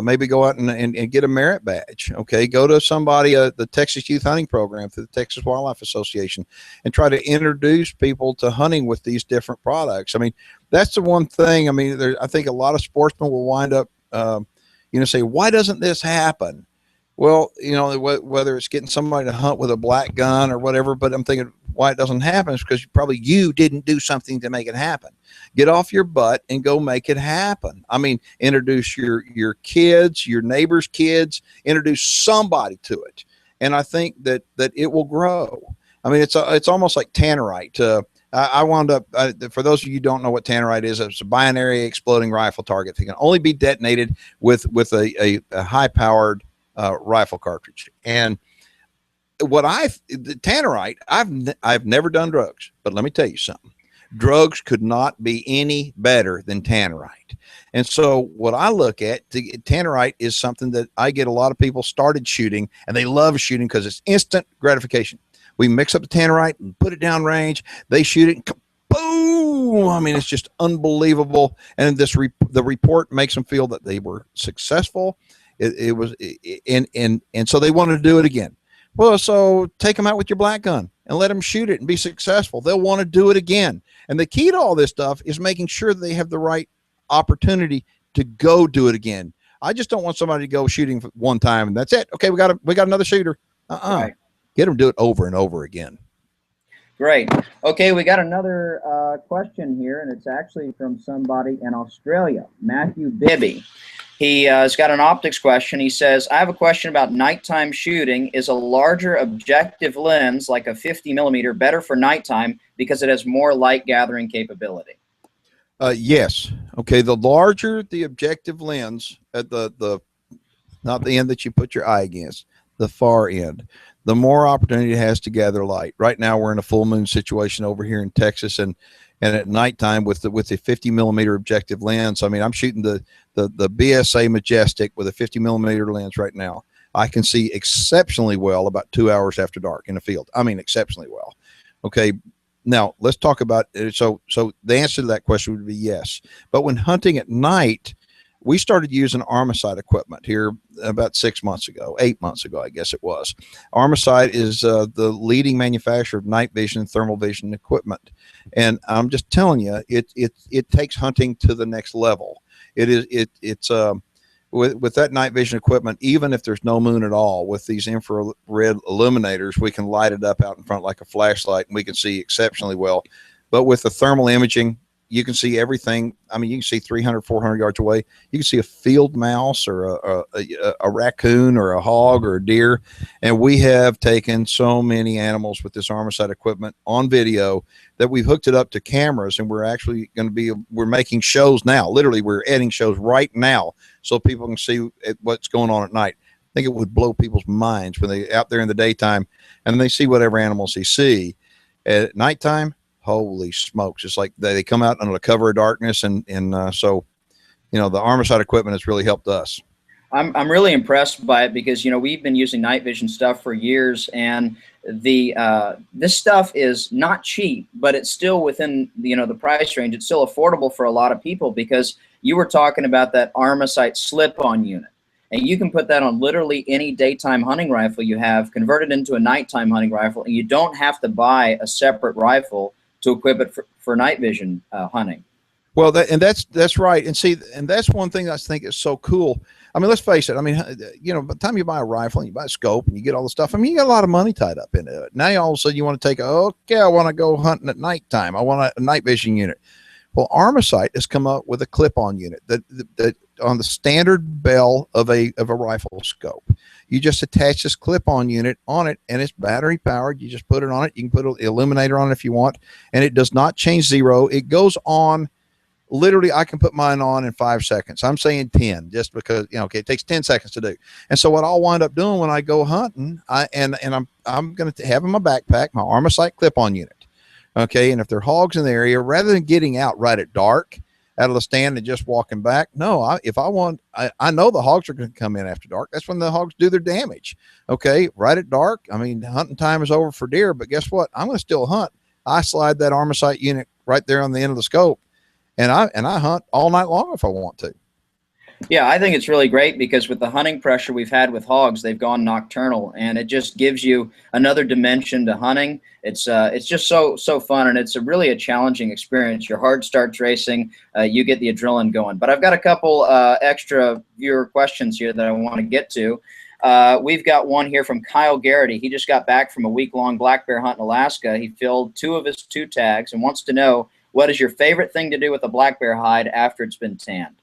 maybe go out and get a merit badge. Okay, go to somebody, the Texas Youth Hunting Program through the Texas Wildlife Association, and try to introduce people to hunting with these different products. I mean, that's the one thing. I mean, I think a lot of sportsmen will wind up, say, why doesn't this happen? Well, whether it's getting somebody to hunt with a black gun or whatever, but I'm thinking why it doesn't happen is because you didn't do something to make it happen. Get off your butt and go make it happen. I mean, introduce your kids, your neighbors' kids, introduce somebody to it. And I think that it will grow. I mean, it's almost like tannerite. I wound up, for those of you who don't know what tannerite is, it's a binary exploding rifle target that can only be detonated with a high-powered rifle cartridge. And the tannerite, I've never done drugs, but let me tell you something. Drugs could not be any better than tannerite. And so what I look at, tannerite is something that I get a lot of people started shooting, and they love shooting because it's instant gratification. We mix up the tannerite and put it down range. They shoot it, and boom! I mean, it's just unbelievable. And the report makes them feel that they were successful. And so they wanted to do it again. Well, so take them out with your black gun and let them shoot it and be successful. They'll want to do it again. And the key to all this stuff is making sure that they have the right opportunity to go do it again. I just don't want somebody to go shooting for one time and that's it. Okay, we got another shooter. Right. Get them to do it over and over again. Great. Okay, we got another question here, and it's actually from somebody in Australia, Matthew Bibby. He has got an optics question. He says, I have a question about nighttime shooting. Is a larger objective lens, like a 50 millimeter, better for nighttime because it has more light gathering capability? Yes. Okay. The larger the objective lens at the not the end that you put your eye against, the far end, the more opportunity it has to gather light. Right now, we're in a full moon situation over here in Texas, and at nighttime with the 50 millimeter objective lens. I mean, I'm shooting the BSA Majestic with a 50 millimeter lens right now. I can see exceptionally well about 2 hours after dark in the field. I mean, exceptionally well. Okay. Now let's talk about it. So the answer to that question would be yes. But when hunting at night, we started using Armasight equipment here about 6 months ago, 8 months ago, I guess it was. Armasight is the leading manufacturer of night vision and thermal vision equipment. And I'm just telling you, it takes hunting to the next level. It's with that night vision equipment, even if there's no moon at all, with these infrared illuminators, we can light it up out in front like a flashlight, and we can see exceptionally well. But with the thermal imaging, you can see everything. I mean, you can see 300, 400 yards away. You can see a field mouse or a raccoon or a hog or a deer. And we have taken so many animals with this Armasight equipment on video that we've hooked it up to cameras, and we're actually going to be, we're making shows now. Literally, we're editing shows right now so people can see what's going on at night. I think it would blow people's minds when they're out there in the daytime and they see whatever animals they see. At nighttime, holy smokes. It's like they come out under the cover of darkness. And so, you know, the Armasight equipment has really helped us. I'm really impressed by it because, you know, we've been using night vision stuff for years, and this stuff is not cheap, but it's still within, you know, the price range. It's still affordable for a lot of people because you were talking about that Armasight slip-on unit. And you can put that on literally any daytime hunting rifle you have, convert it into a nighttime hunting rifle, and you don't have to buy a separate rifle to equip it for night vision hunting. Well, that's right. And see, and that's one thing I think is so cool. I mean, let's face it. I mean, you know, by the time you buy a rifle and you buy a scope and you get all the stuff, I mean, you got a lot of money tied up into it. Now all of a sudden you want to take, okay, I want to go hunting at nighttime. I want a night vision unit. Well, Armasight has come up with a clip-on unit that on the standard bell of a rifle scope. You just attach this clip-on unit on it, and it's battery powered. You just put it on it. You can put an illuminator on it if you want, and it does not change zero. It goes on. Literally, I can put mine on in 5 seconds. I'm saying 10, just because, you know, okay, it takes 10 seconds to do. And so what I'll wind up doing when I go hunting, I'm going to have in my backpack my Armasight clip-on unit. Okay, and if there are hogs in the area, rather than getting out right at dark out of the stand and just walking back, no, if I want, I know the hogs are going to come in after dark. That's when the hogs do their damage. Okay, right at dark, I mean, hunting time is over for deer, but guess what? I'm going to still hunt. I slide that Armasight unit right there on the end of the scope, and I hunt all night long if I want to. Yeah, I think it's really great because with the hunting pressure we've had with hogs, they've gone nocturnal, and it just gives you another dimension to hunting. It's just so fun, and it's really a challenging experience. Your heart starts racing, you get the adrenaline going. But I've got a couple extra viewer questions here that I want to get to. We've got one here from Kyle Garrity. He just got back from a week-long black bear hunt in Alaska. He filled 2 of his 2 tags and wants to know, what is your favorite thing to do with a black bear hide after it's been tanned?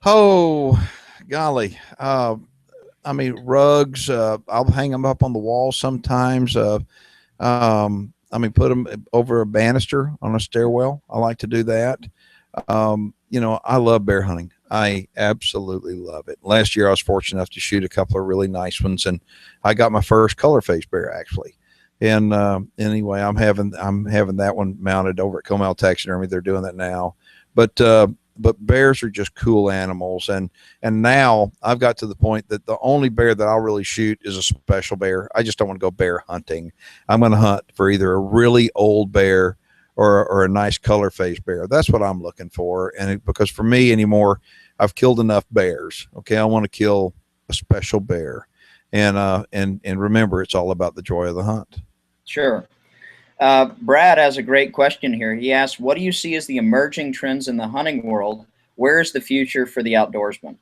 Oh, golly. I mean, rugs, I'll hang them up on the wall sometimes. I mean, put them over a banister on a stairwell. I like to do that. You know, I love bear hunting. I absolutely love it. Last year I was fortunate enough to shoot a couple of really nice ones, and I got my first color face bear actually. And anyway, I'm having that one mounted over at Comal Taxidermy. They're doing that now. But bears are just cool animals, and now I've got to the point that the only bear that I'll really shoot is a special bear. I just don't want to go bear hunting. I'm going to hunt for either a really old bear or a nice color face bear. That's what I'm looking for, and because for me anymore, I've killed enough bears. Okay, I want to kill a special bear, and remember, it's all about the joy of the hunt. Sure. Brad has a great question here. He asks, what do you see as the emerging trends in the hunting world? Where is the future for the outdoorsman?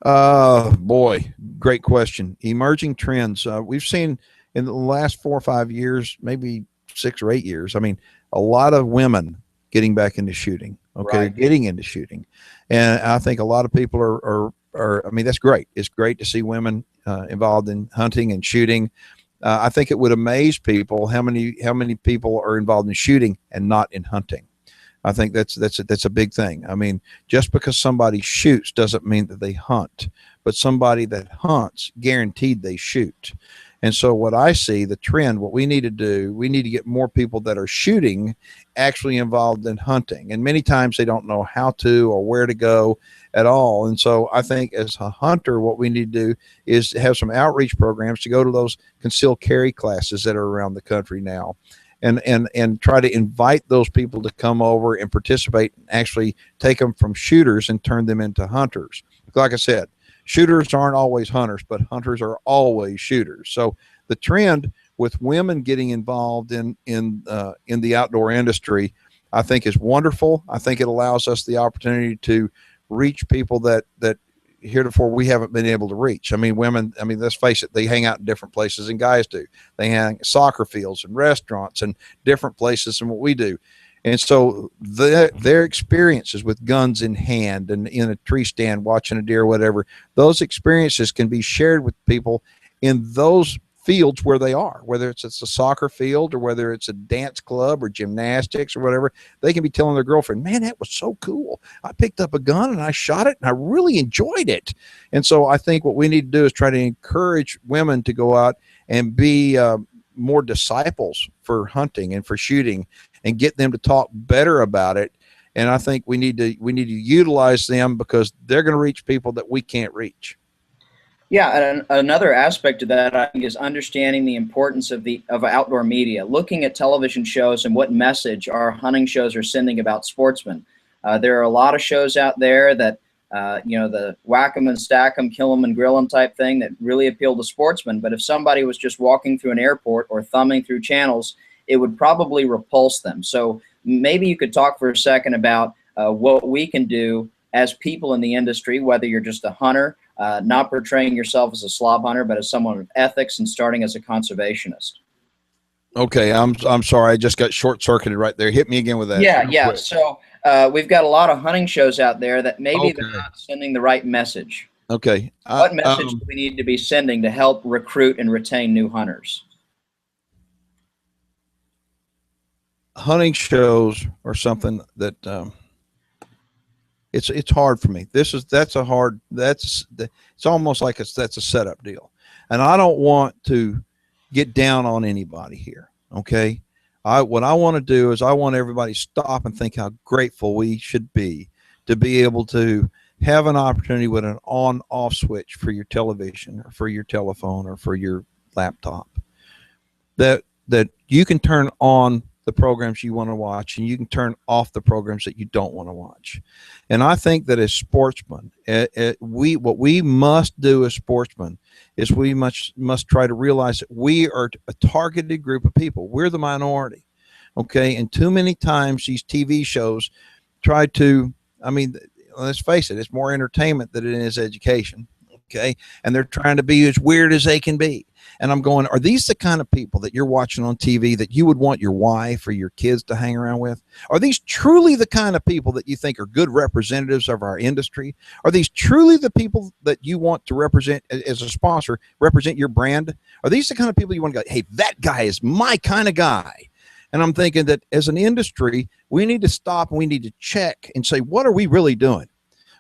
Boy, great question. Emerging trends. We've seen in the last 4 or 5 years, maybe 6 or 8 years. I mean, a lot of women getting back into shooting. Okay, Right. getting into shooting, and I think a lot of people are. I mean, that's great. It's great to see women involved in hunting and shooting. I think it would amaze people how many people are involved in shooting and not in hunting. I think that's a big thing. I mean, just because somebody shoots doesn't mean that they hunt, but somebody that hunts, guaranteed they shoot. And so what I see the trend, what we need to do, we need to get more people that are shooting actually involved in hunting. And many times they don't know how to or where to go at all. And so I think as a hunter, what we need to do is have some outreach programs to go to those concealed carry classes that are around the country now, and try to invite those people to come over and participate and actually take them from shooters and turn them into hunters. Like I said, shooters aren't always hunters, but hunters are always shooters. So the trend with women getting involved in the outdoor industry, I think is wonderful. I think it allows us the opportunity to reach people that heretofore we haven't been able to reach. I mean, women, I mean, let's face it, they hang out in different places than guys do. They hang at soccer fields and restaurants and different places than what we do. And so their experiences with guns in hand and in a tree stand watching a deer or whatever, those experiences can be shared with people in those fields where they are, whether it's a soccer field or whether it's a dance club or gymnastics or whatever. They can be telling their girlfriend, man, that was so cool. I picked up a gun and I shot it and I really enjoyed it. And so I think what we need to do is try to encourage women to go out and be more disciples for hunting and for shooting and get them to talk better about it. And I think we need to utilize them because they're going to reach people that we can't reach. Yeah, and another aspect of that, I think, is understanding the importance of outdoor media, looking at television shows and what message our hunting shows are sending about sportsmen. There are a lot of shows out there that, the whack 'em and stack 'em, kill 'em and grill 'em type thing that really appeal to sportsmen. But if somebody was just walking through an airport or thumbing through channels, it would probably repulse them. So maybe you could talk for a second about what we can do as people in the industry, whether you're just a hunter, not portraying yourself as a slob hunter, but as someone of ethics and starting as a conservationist. Okay, I'm sorry, I just got short circuited right there. Hit me again with that. Yeah. Quick. So we've got a lot of hunting shows out there that maybe they're not sending the right message. Okay. What message do we need to be sending to help recruit and retain new hunters? Hunting shows are something that it's hard for me. It's almost like that's a setup deal, and I don't want to get down on anybody here. Okay, what I want to do is I want everybody to stop and think how grateful we should be to be able to have an opportunity with an on-off switch for your television or for your telephone or for your laptop, that you can turn on the programs you want to watch and you can turn off the programs that you don't want to watch. And I think that as sportsmen, what we must do as sportsmen is we must try to realize that we are a targeted group of people. We're the minority. Okay. And too many times these TV shows try to, I mean, let's face it, it's more entertainment than it is education. Okay. And they're trying to be as weird as they can be. And I'm going, are these the kind of people that you're watching on TV that you would want your wife or your kids to hang around with? Are these truly the kind of people that you think are good representatives of our industry? Are these truly the people that you want to represent as a sponsor, represent your brand? Are these the kind of people you want to go, hey, that guy is my kind of guy? And I'm thinking that as an industry, we need to stop and we need to check and say, what are we really doing?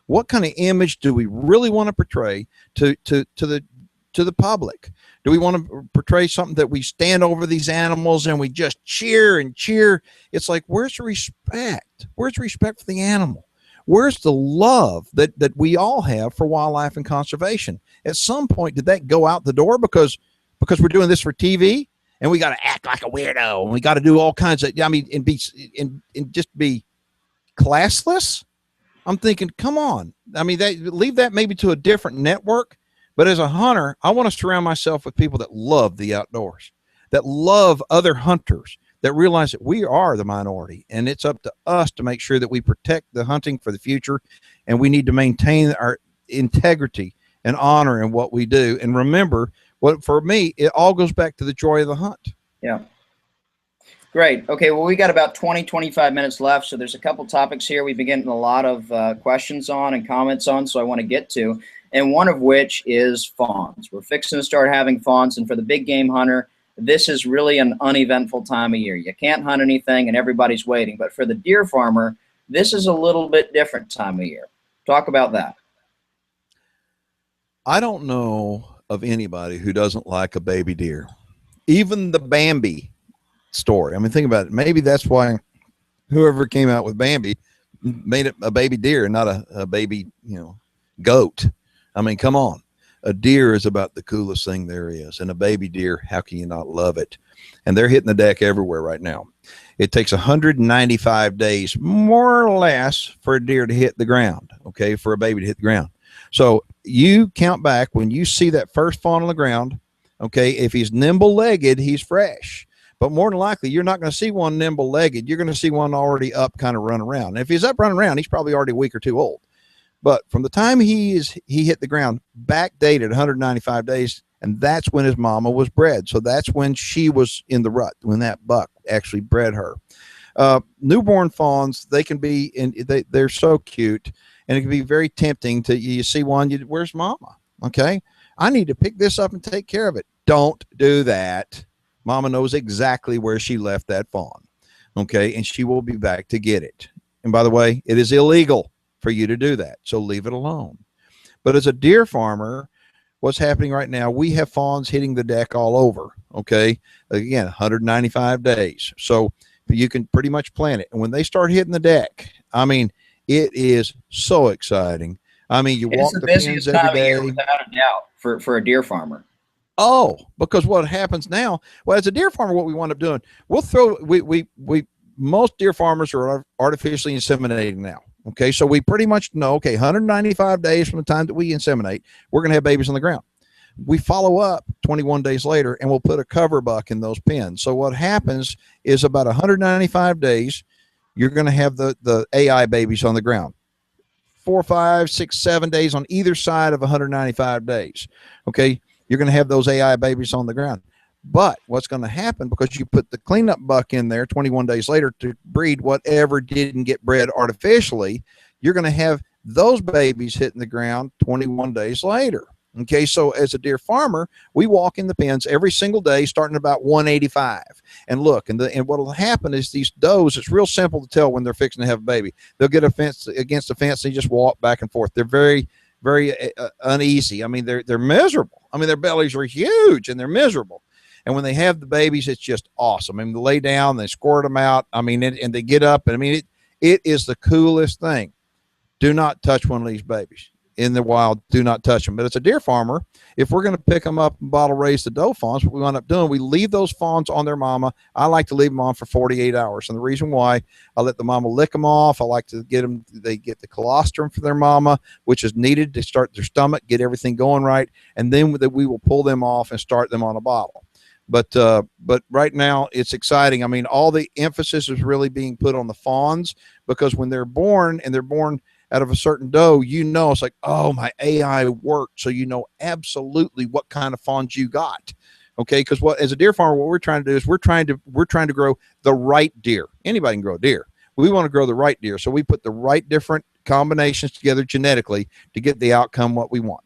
What kind of image do we really want to portray to the public? Do we want to portray something that we stand over these animals and we just cheer and cheer? It's like, where's the respect? Where's the respect for the animal? Where's the love that we all have for wildlife and conservation? At some point, did that go out the door because we're doing this for TV and we got to act like a weirdo and we got to do all kinds of, I mean, and just be classless? I'm thinking, come on. I mean, leave that maybe to a different network. But as a hunter, I want to surround myself with people that love the outdoors, that love other hunters, that realize that we are the minority. And it's up to us to make sure that we protect the hunting for the future. And we need to maintain integrity and honor in what we do. And remember, what for me, it all goes back to the joy of the hunt. Yeah. Great. Okay, well, we got about 25 minutes left, so there's a couple topics here we've been getting a lot of questions on and comments on, so I want to get to, and one of which is fawns. We're fixing to start having fawns, and for the big game hunter, this is really an uneventful time of year. You can't hunt anything, and everybody's waiting, but for the deer farmer, this is a little bit different time of year. Talk about that. I don't know of anybody who doesn't like a baby deer, even the Bambi story. I mean, think about it. Maybe that's why whoever came out with Bambi made it a baby deer and not a baby, goat. I mean, come on. A deer is about the coolest thing there is. And a baby deer, how can you not love it? And they're hitting the deck everywhere right now. It takes 195 days, more or less, for a deer to hit the ground, okay, for a baby to hit the ground. So you count back when you see that first fawn on the ground, okay, if he's nimble-legged, he's fresh. But more than likely, you're not going to see one nimble-legged. You're going to see one already up, kind of run around. And if he's up running around, he's probably already a week or two old. But from the time he hit the ground, backdated 195 days, and that's when his mama was bred. So that's when she was in the rut, when that buck actually bred her. Newborn fawns, they can be, they're so cute, and it can be very tempting to, you see one, where's mama? Okay, I need to pick this up and take care of it. Don't do that. Mama knows exactly where she left that fawn, okay, and she will be back to get it. And by the way, it is illegal for you to do that, so leave it alone. But as a deer farmer, what's happening right now, we have fawns hitting the deck all over, okay? Again, 195 days. So you can pretty much plan it. And when they start hitting the deck, I mean, it is so exciting. I mean, you walk the pins every day. Without a doubt for a deer farmer. Oh, because what happens now, well, as a deer farmer, what we wind up doing, most deer farmers are artificially inseminating now. Okay, so we pretty much know, okay, 195 days from the time that we inseminate, we're going to have babies on the ground. We follow up 21 days later, and we'll put a cover buck in those pens. So what happens is about 195 days, you're going to have the AI babies on the ground. 4, 5, 6, 7 days on either side of 195 days. Okay, you're going to have those AI babies on the ground. But what's going to happen, because you put the cleanup buck in there 21 days later to breed whatever didn't get bred artificially, you're going to have those babies hitting the ground 21 days later. Okay, so as a deer farmer, we walk in the pens every single day starting about 185. And look, and what will happen is these does, it's real simple to tell when they're fixing to have a baby. They'll get a fence against a fence, and they just walk back and forth. They're very, very uneasy. I mean, they're miserable. I mean, their bellies are huge and they're miserable. And when they have the babies, it's just awesome. I mean, they lay down, they squirt them out. I mean, and they get up. And I mean, it is the coolest thing. Do not touch one of these babies in the wild. Do not touch them. But as a deer farmer, if we're going to pick them up and bottle raise the doe fawns, what we wind up doing, we leave those fawns on their mama. I like to leave them on for 48 hours. And the reason why, I let the mama lick them off. I like to get them, they get the colostrum for their mama, which is needed to start their stomach, get everything going right. And then we will pull them off and start them on a bottle. But right now it's exciting. I mean, all the emphasis is really being put on the fawns, because when they're born, and they're born out of a certain doe, it's like, oh, my AI worked. So absolutely what kind of fawns you got. Okay. Because as a deer farmer, what we're trying to do is we're trying to grow the right deer. Anybody can grow a deer. We want to grow the right deer. So we put the right different combinations together genetically to get the outcome what we want.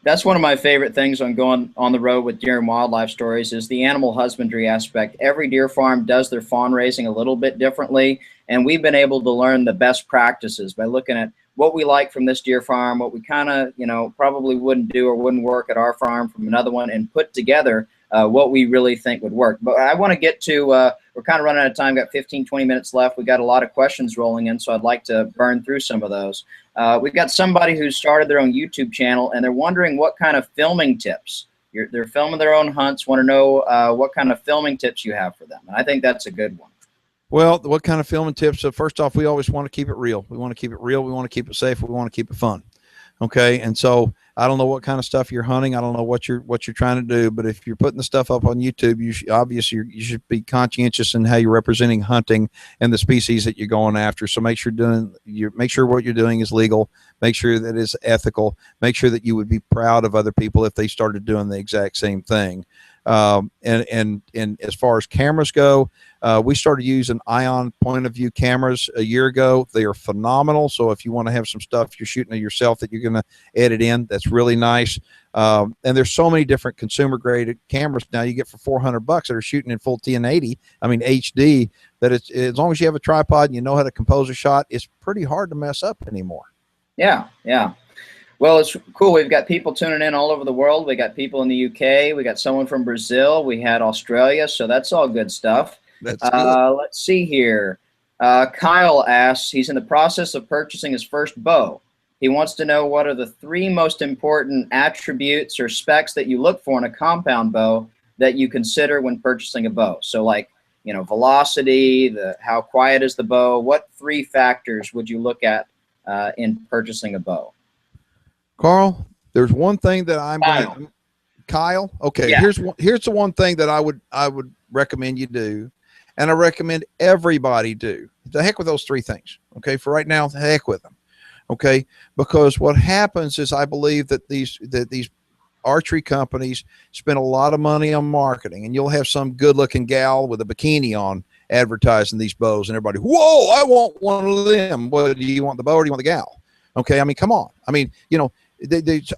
That's one of my favorite things on going on the road with deer and wildlife stories is the animal husbandry aspect. Every deer farm does their fawn raising a little bit differently, and we've been able to learn the best practices by looking at what we like from this deer farm, what we kind of, probably wouldn't do or wouldn't work at our farm from another one, and put together what we really think would work. But I want to get to, we're kind of running out of time, got 15, 20 minutes left. We got a lot of questions rolling in, so I'd like to burn through some of those. We've got somebody who started their own YouTube channel, and they're wondering what kind of filming tips. They're filming their own hunts, want to know what kind of filming tips you have for them. And I think that's a good one. Well, what kind of filming tips? So first off, we always want to keep it real. We want to keep it real. We want to keep it safe. We want to keep it fun. Okay. And so I don't know what kind of stuff you're hunting. I don't know what you're trying to do, but if you're putting the stuff up on YouTube, you should be conscientious in how you're representing hunting and the species that you're going after. So make sure what you're doing is legal, make sure that it's ethical, make sure that you would be proud of other people if they started doing the exact same thing. And as far as cameras go, we started using ion point of view cameras a year ago. They are phenomenal. So if you want to have some stuff you're shooting of yourself that you're going to edit in, that's really nice. And there's so many different consumer grade cameras now you get for $400 that are shooting in full 1080, HD, that it's, as long as you have a tripod and you know how to compose a shot, it's pretty hard to mess up anymore. Yeah. Well, it's cool. We've got people tuning in all over the world. We got people in the UK. We got someone from Brazil. We had Australia. So that's all good stuff. That's good. Let's see here. Kyle asks, he's in the process of purchasing his first bow. He wants to know what are the 3 most important attributes or specs that you look for in a compound bow that you consider when purchasing a bow. So like, velocity, how quiet is the bow? What 3 factors would you look at in purchasing a bow? Carl, there's one thing that Kyle. Okay. Yeah. Here's the one thing that I would recommend you do. And I recommend everybody do. The heck with those 3 things. Okay. For right now, the heck with them. Okay. Because what happens is I believe that these archery companies spend a lot of money on marketing, and you'll have some good looking gal with a bikini on advertising these bows, and everybody, whoa, I want one of them. What do you want, the bow or do you want the gal? Okay. Come on.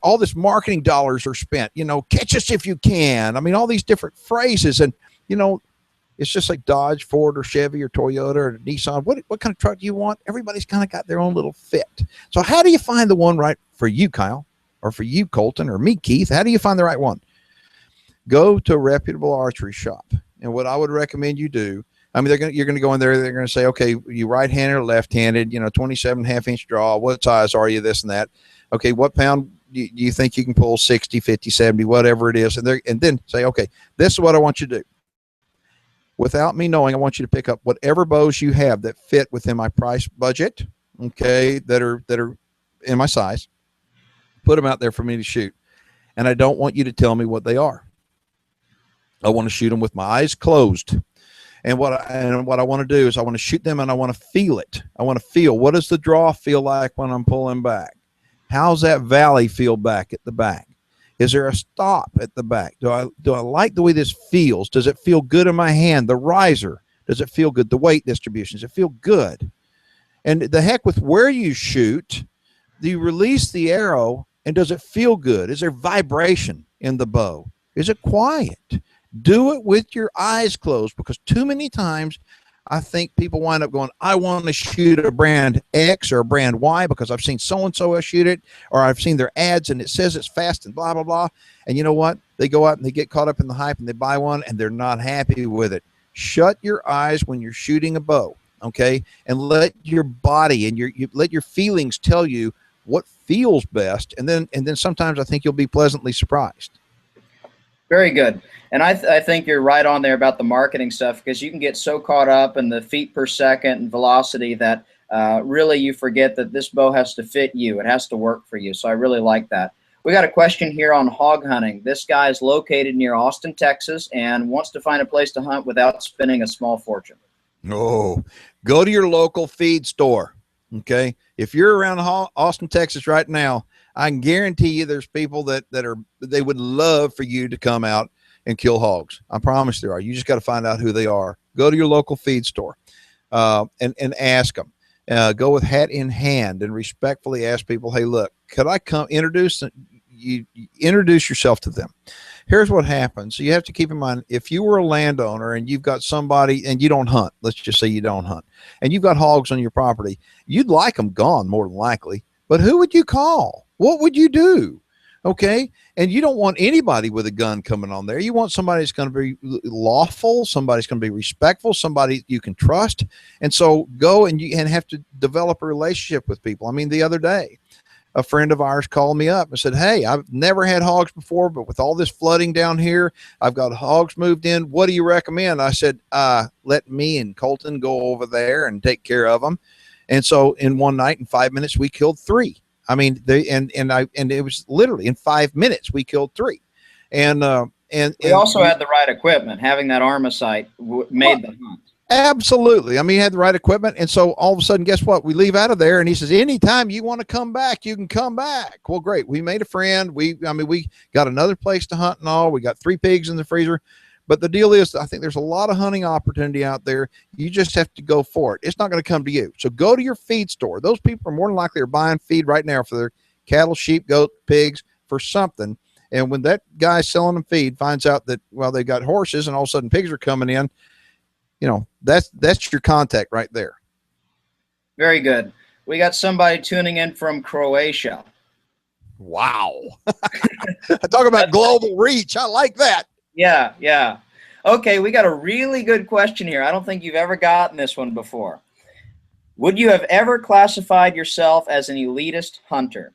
All this marketing dollars are spent, catch us if you can. All these different phrases, and, it's just like Dodge, Ford, or Chevy, or Toyota, or Nissan. What kind of truck do you want? Everybody's kind of got their own little fit. So how do you find the one right for you, Kyle, or for you, Colton, or me, Keith? How do you find the right one? Go to a reputable archery shop. And what I would recommend you do, you're going to go in there. They're going to say, okay, you right-handed or left-handed, 27.5-inch draw. What size are you? This and that. Okay. What pound do you think you can pull? 60, 50, 70, whatever it is. And then say, okay, this is what I want you to do. Without me knowing, I want you to pick up whatever bows you have that fit within my price budget. Okay. That are in my size. Put them out there for me to shoot. And I don't want you to tell me what they are. I want to shoot them with my eyes closed. And what I want to do is I want to shoot them, and I want to feel it. I want to feel, what does the draw feel like when I'm pulling back? How's that valley feel back at the back? Is there a stop at the back? Do I like the way this feels? Does it feel good in my hand? The riser, does it feel good? The weight distribution, does it feel good? And the heck with where you shoot, do you release the arrow, and does it feel good? Is there vibration in the bow? Is it quiet? Do it with your eyes closed, because too many times I think people wind up going, I want to shoot a brand X or a brand Y because I've seen so-and-so shoot it, or I've seen their ads and it says it's fast and blah, blah, blah. And you know what? They go out and they get caught up in the hype and they buy one and they're not happy with it. Shut your eyes when you're shooting a bow, okay? And let your body and let your feelings tell you what feels best. And then sometimes I think you'll be pleasantly surprised. Very good. And I think you're right on there about the marketing stuff, because you can get so caught up in the feet per second and velocity that really you forget that this bow has to fit you. It has to work for you. So I really like that. We got a question here on hog hunting. This guy is located near Austin, Texas, and wants to find a place to hunt without spending a small fortune. Oh, go to your local feed store. Okay. If you're around Austin, Texas right now, I can guarantee you there's people they would love for you to come out and kill hogs. I promise there are. You just got to find out who they are. Go to your local feed store and ask them. Go with hat in hand and respectfully ask people, hey, look, could I come introduce yourself to them? Here's what happens. So you have to keep in mind, if you were a landowner and you've got somebody and you don't hunt, let's just say you don't hunt, and you've got hogs on your property, you'd like them gone more than likely, but who would you call? What would you do? Okay. And you don't want anybody with a gun coming on there. You want somebody that's going to be lawful, somebody's going to be respectful, somebody you can trust. And so go and have to develop a relationship with people. I mean, the other day, a friend of ours called me up and said, hey, I've never had hogs before, but with all this flooding down here, I've got hogs moved in. What do you recommend? I said, let me and Colton go over there and take care of them. And so in one night, in 5 minutes, we killed 3. I mean, and it was literally in 5 minutes we killed 3. And we also had the right equipment. Having that Armacite made the hunt. Absolutely. I mean, he had the right equipment. And so all of a sudden, guess what? We leave out of there and he says, anytime you want to come back, you can come back. Well, great. We made a friend. We got another place to hunt and all. We got 3 pigs in the freezer. But the deal is, I think there's a lot of hunting opportunity out there. You just have to go for it. It's not going to come to you. So go to your feed store. Those people are more than likely are buying feed right now for their cattle, sheep, goat, pigs, for something. And when that guy selling them feed finds out that, well, they got horses and all of a sudden pigs are coming in, you know, that's your contact right there. Very good. We got somebody tuning in from Croatia. Wow. Talk about global reach. I like that. Yeah, yeah. Okay, we got a really good question here. I don't think you've ever gotten this one before. Would you have ever classified yourself as an elitist hunter?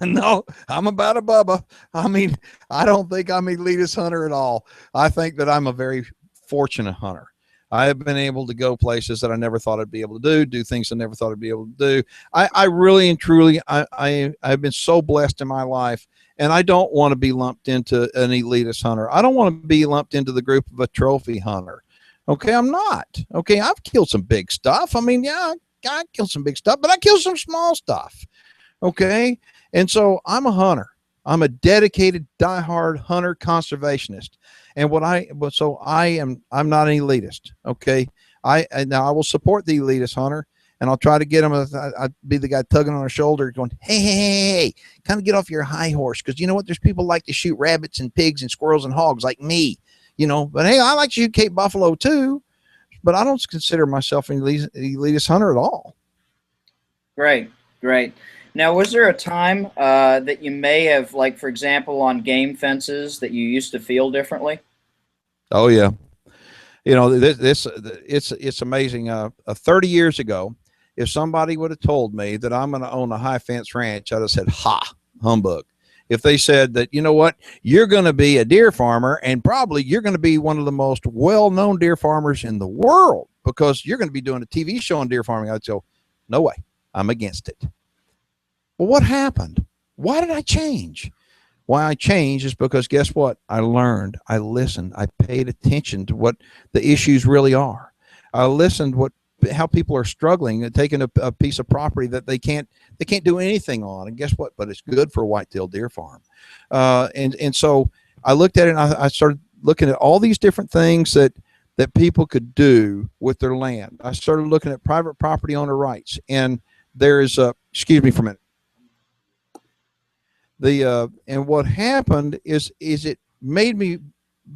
No, I'm about a Bubba. I mean, I don't think I'm an elitist hunter at all. I think that I'm a very fortunate hunter. I have been able to go places that I never thought I'd be able to do things I never thought I'd be able to do. I really and truly, I've been so blessed in my life, and I don't want to be lumped into an elitist hunter. I don't want to be lumped into the group of a trophy hunter. Okay, I'm not. Okay, I've killed some big stuff. I mean, yeah, I killed some big stuff, but I killed some small stuff. Okay, and so I'm a hunter. I'm a dedicated, diehard hunter conservationist. And I'm not an elitist. Okay. Now I will support the elitist hunter, and I'll try to get him. I'd be the guy tugging on her shoulder going, hey, kind of get off your high horse. Cause you know what? There's people like to shoot rabbits and pigs and squirrels and hogs like me, you know, but hey, I like to shoot Cape buffalo too, but I don't consider myself an elitist hunter at all. Great. Now, was there a time that you may have, like, for example, on game fences that you used to feel differently? Oh yeah. You know, it's amazing. 30 years ago, if somebody would have told me that I'm going to own a high fence ranch, I'd have said, ha, humbug. If they said that, you know what, you're going to be a deer farmer and probably you're going to be one of the most well-known deer farmers in the world because you're going to be doing a TV show on deer farming, I'd go, no way, I'm against it. Well, what happened? Why did I change? Why I changed is because guess what? I learned, I listened, I paid attention to what the issues really are. I listened how people are struggling and taking a piece of property that they can't do anything on. And guess what? But it's good for a whitetail deer farm. And so I looked at it and I started looking at all these different things that people could do with their land. I started looking at private property owner rights, and there is excuse me for a minute. And what happened is it made me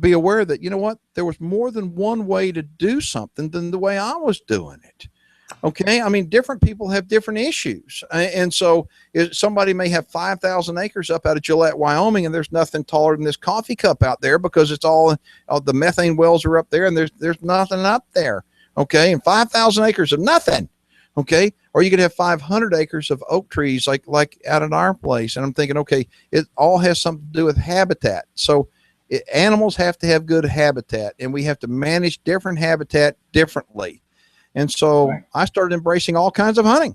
be aware that, you know what, there was more than one way to do something than the way I was doing it. Okay. I mean, different people have different issues. And so somebody may have 5,000 acres up out of Gillette, Wyoming, and there's nothing taller than this coffee cup out there because it's all the methane wells are up there and there's nothing up there. Okay. And 5,000 acres of nothing. Okay. Or you could have 500 acres of oak trees like out at our place. And I'm thinking, okay, it all has something to do with habitat. So animals have to have good habitat, and we have to manage different habitat differently. And so I started embracing all kinds of hunting.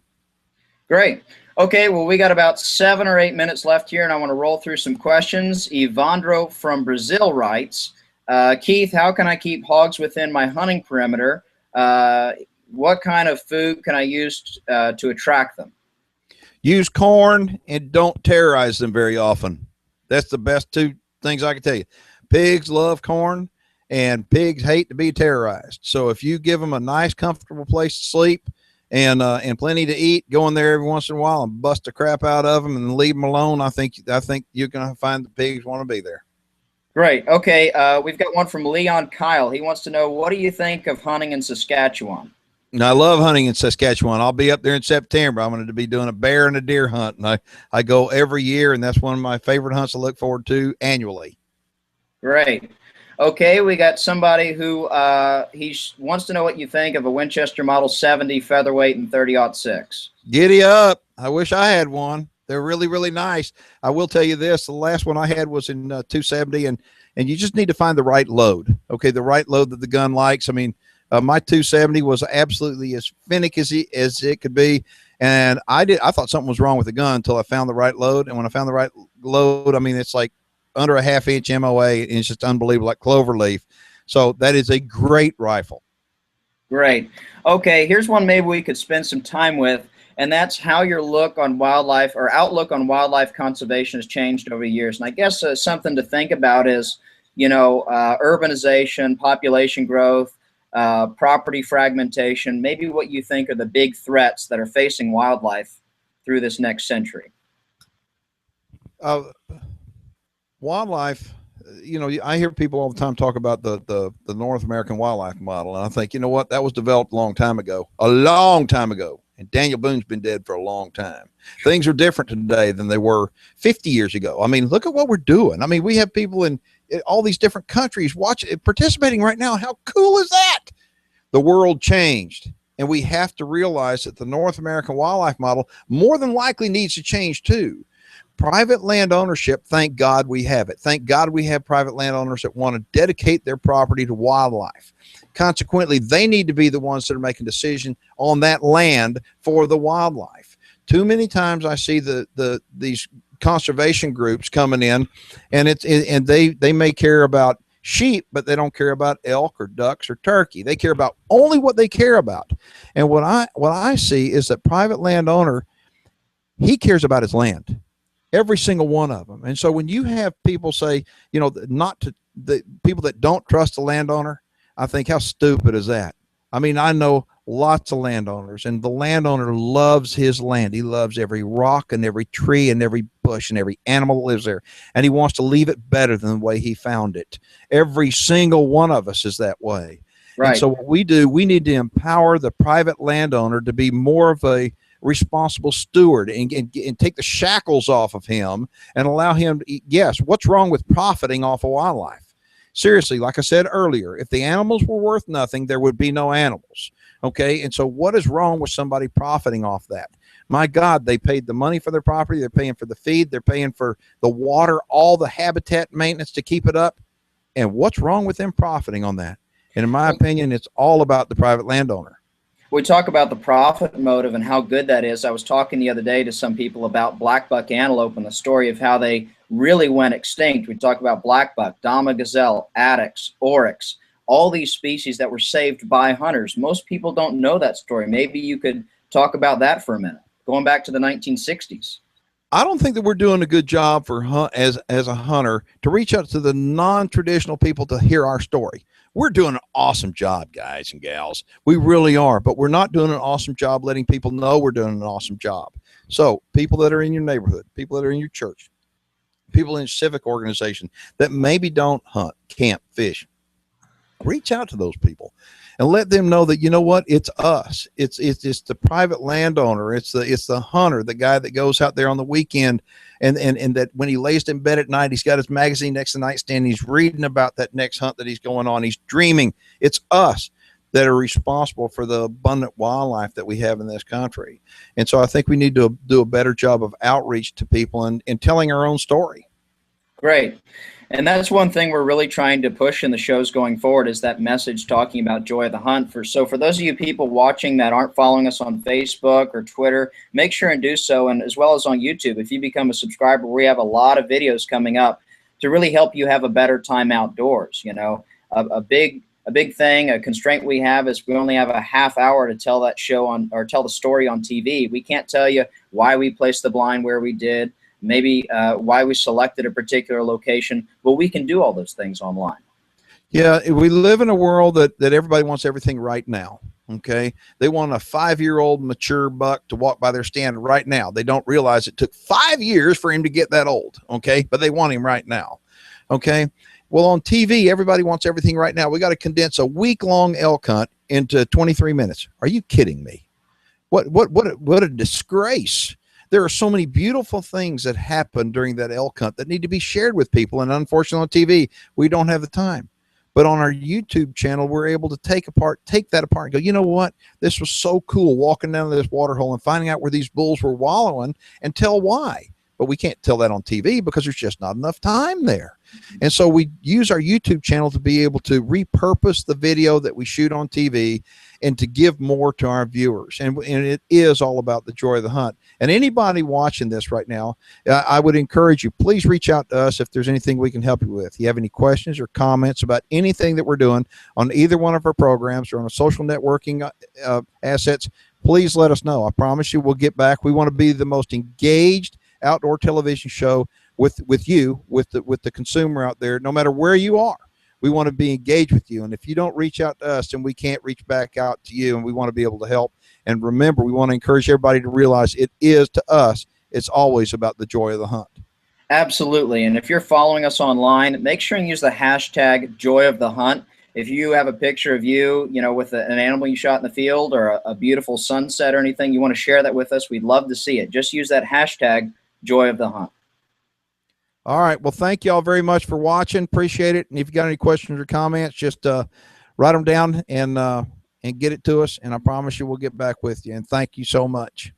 Great. Okay, well, we got about 7 or 8 minutes left here, and I want to roll through some questions. Evandro from Brazil writes, Keith, how can I keep hogs within my hunting perimeter? What kind of food can I use to attract them? Use corn and don't terrorize them very often. That's the best 2 things I can tell you. Pigs love corn, and pigs hate to be terrorized. So if you give them a nice, comfortable place to sleep and plenty to eat, go in there every once in a while and bust the crap out of them and leave them alone, I think you're going to find the pigs want to be there. Great. Okay, we've got one from Leon Kyle. He wants to know, what do you think of hunting in Saskatchewan? I love hunting in Saskatchewan. I'll be up there in September. I'm going to be doing a bear and a deer hunt, and I go every year, and that's one of my favorite hunts to look forward to annually. Great. Okay, we got somebody who he wants to know what you think of a Winchester Model 70 featherweight and 30-06. Giddy up. I wish I had one. They're really, really nice. I will tell you this. The last one I had was in 270, and you just need to find the right load. Okay, the right load that the gun likes. I mean, my 270 was absolutely as finicky as it could be. And I thought something was wrong with the gun until I found the right load. And when I found the right load, I mean, it's like under a half-inch MOA, and it's just unbelievable, like clover leaf. So that is a great rifle. Great. Okay, here's one maybe we could spend some time with, and that's how your look on wildlife or outlook on wildlife conservation has changed over the years. And I guess something to think about is, urbanization, population growth, property fragmentation, maybe what you think are the big threats that are facing wildlife through this next century. Wildlife, I hear people all the time talk about the North American wildlife model. And I think, you know what, that was developed a long time ago. And Daniel Boone's been dead for a long time. Things are different today than they were 50 years ago. I mean, look at what we're doing. I mean, we have people in all these different countries participating right now. How cool is that? The world changed, and we have to realize that the North American wildlife model more than likely needs to change too. Private land ownership, thank God we have it. Thank God we have private landowners that want to dedicate their property to wildlife. Consequently, they need to be the ones that are making decisions on that land for the wildlife. Too many times I see these conservation groups coming in, and they may care about sheep, but they don't care about elk or ducks or turkey. They care about only what they care about. And what I see is that private landowner, he cares about his land. Every single one of them. And so when you have people say, the people that don't trust the landowner, I think, how stupid is that? I mean, I know lots of landowners, and the landowner loves his land. He loves every rock and every tree and every bush and every animal that lives there. And he wants to leave it better than the way he found it. Every single one of us is that way. Right. And so what we do, we need to empower the private landowner to be more of a responsible steward and take the shackles off of him and allow him to eat. Yes, what's wrong with profiting off of wildlife? Seriously, like I said earlier, if the animals were worth nothing, there would be no animals. Okay, and so what is wrong with somebody profiting off that? My God, they paid the money for their property, they're paying for the feed, they're paying for the water, all the habitat maintenance to keep it up. And what's wrong with them profiting on that? And in my opinion, it's all about the private landowner. We talk about the profit motive and how good that is. I was talking the other day to some people about blackbuck antelope and the story of how they really went extinct. We talk about blackbuck, Dama gazelle, addax, oryx, all these species that were saved by hunters. Most people don't know that story. Maybe you could talk about that for a minute, going back to the 1960s. I don't think that we're doing a good job as a hunter to reach out to the non-traditional people to hear our story. We're doing an awesome job, guys and gals. We really are, but we're not doing an awesome job letting people know we're doing an awesome job. So people that are in your neighborhood, people that are in your church, people in civic organization that maybe don't hunt, camp, fish, reach out to those people and let them know that, you know what, it's us. It's the private landowner. It's the hunter, the guy that goes out there on the weekend and that when he lays in bed at night, he's got his magazine next to the nightstand. He's reading about that next hunt that he's going on. He's dreaming. It's us that are responsible for the abundant wildlife that we have in this country. And so I think we need to do a better job of outreach to people and telling our own story. Great. And that's one thing we're really trying to push in the shows going forward is that message talking about joy of the hunt. So for those of you people watching that aren't following us on Facebook or Twitter, make sure and do so, and as well as on YouTube. If you become a subscriber, we have a lot of videos coming up to really help you have a better time outdoors. You know, a big thing, a constraint we have is we only have a half hour to tell that show on, or tell the story on TV. We can't tell you why we placed the blind where we did, maybe why we selected a particular location. Well, we can do all those things online. Yeah, we live in a world that everybody wants everything right now. Okay, they want a 5-year-old mature buck to walk by their stand right now. They don't realize it took 5 years for him to get that old. Okay, but they want him right now. Okay, well, on TV, everybody wants everything right now. We got to condense a week-long elk hunt into 23 minutes. Are you kidding me? What a disgrace. There are so many beautiful things that happen during that elk hunt that need to be shared with people. And unfortunately on TV, we don't have the time. But on our YouTube channel, we're able to take that apart and go, you know what? This was so cool walking down to this water hole and finding out where these bulls were wallowing and tell why. but we can't tell that on TV because there's just not enough time there. And so we use our YouTube channel to be able to repurpose the video that we shoot on TV and to give more to our viewers. And it is all about the joy of the hunt. And anybody watching this right now, I would encourage you, please reach out to us if there's anything we can help you with. If you have any questions or comments about anything that we're doing on either one of our programs or on a social networking assets, please let us know. I promise you we'll get back. We want to be the most engaged outdoor television show with you, with the consumer out there, no matter where you are. We want to be engaged with you. And if you don't reach out to us, then we can't reach back out to you, and we want to be able to help. And remember, we want to encourage everybody to realize it is, to us, it's always about the joy of the hunt. Absolutely. And if you're following us online, make sure and use the hashtag Joy of the Hunt. If you have a picture of you, with an animal you shot in the field or a beautiful sunset or anything, you want to share that with us, we'd love to see it. Just use that hashtag Joy of the Hunt. All right. Well, thank you all very much for watching. Appreciate it. And if you got any questions or comments, just write them down and get it to us. And I promise you we'll get back with you. And thank you so much.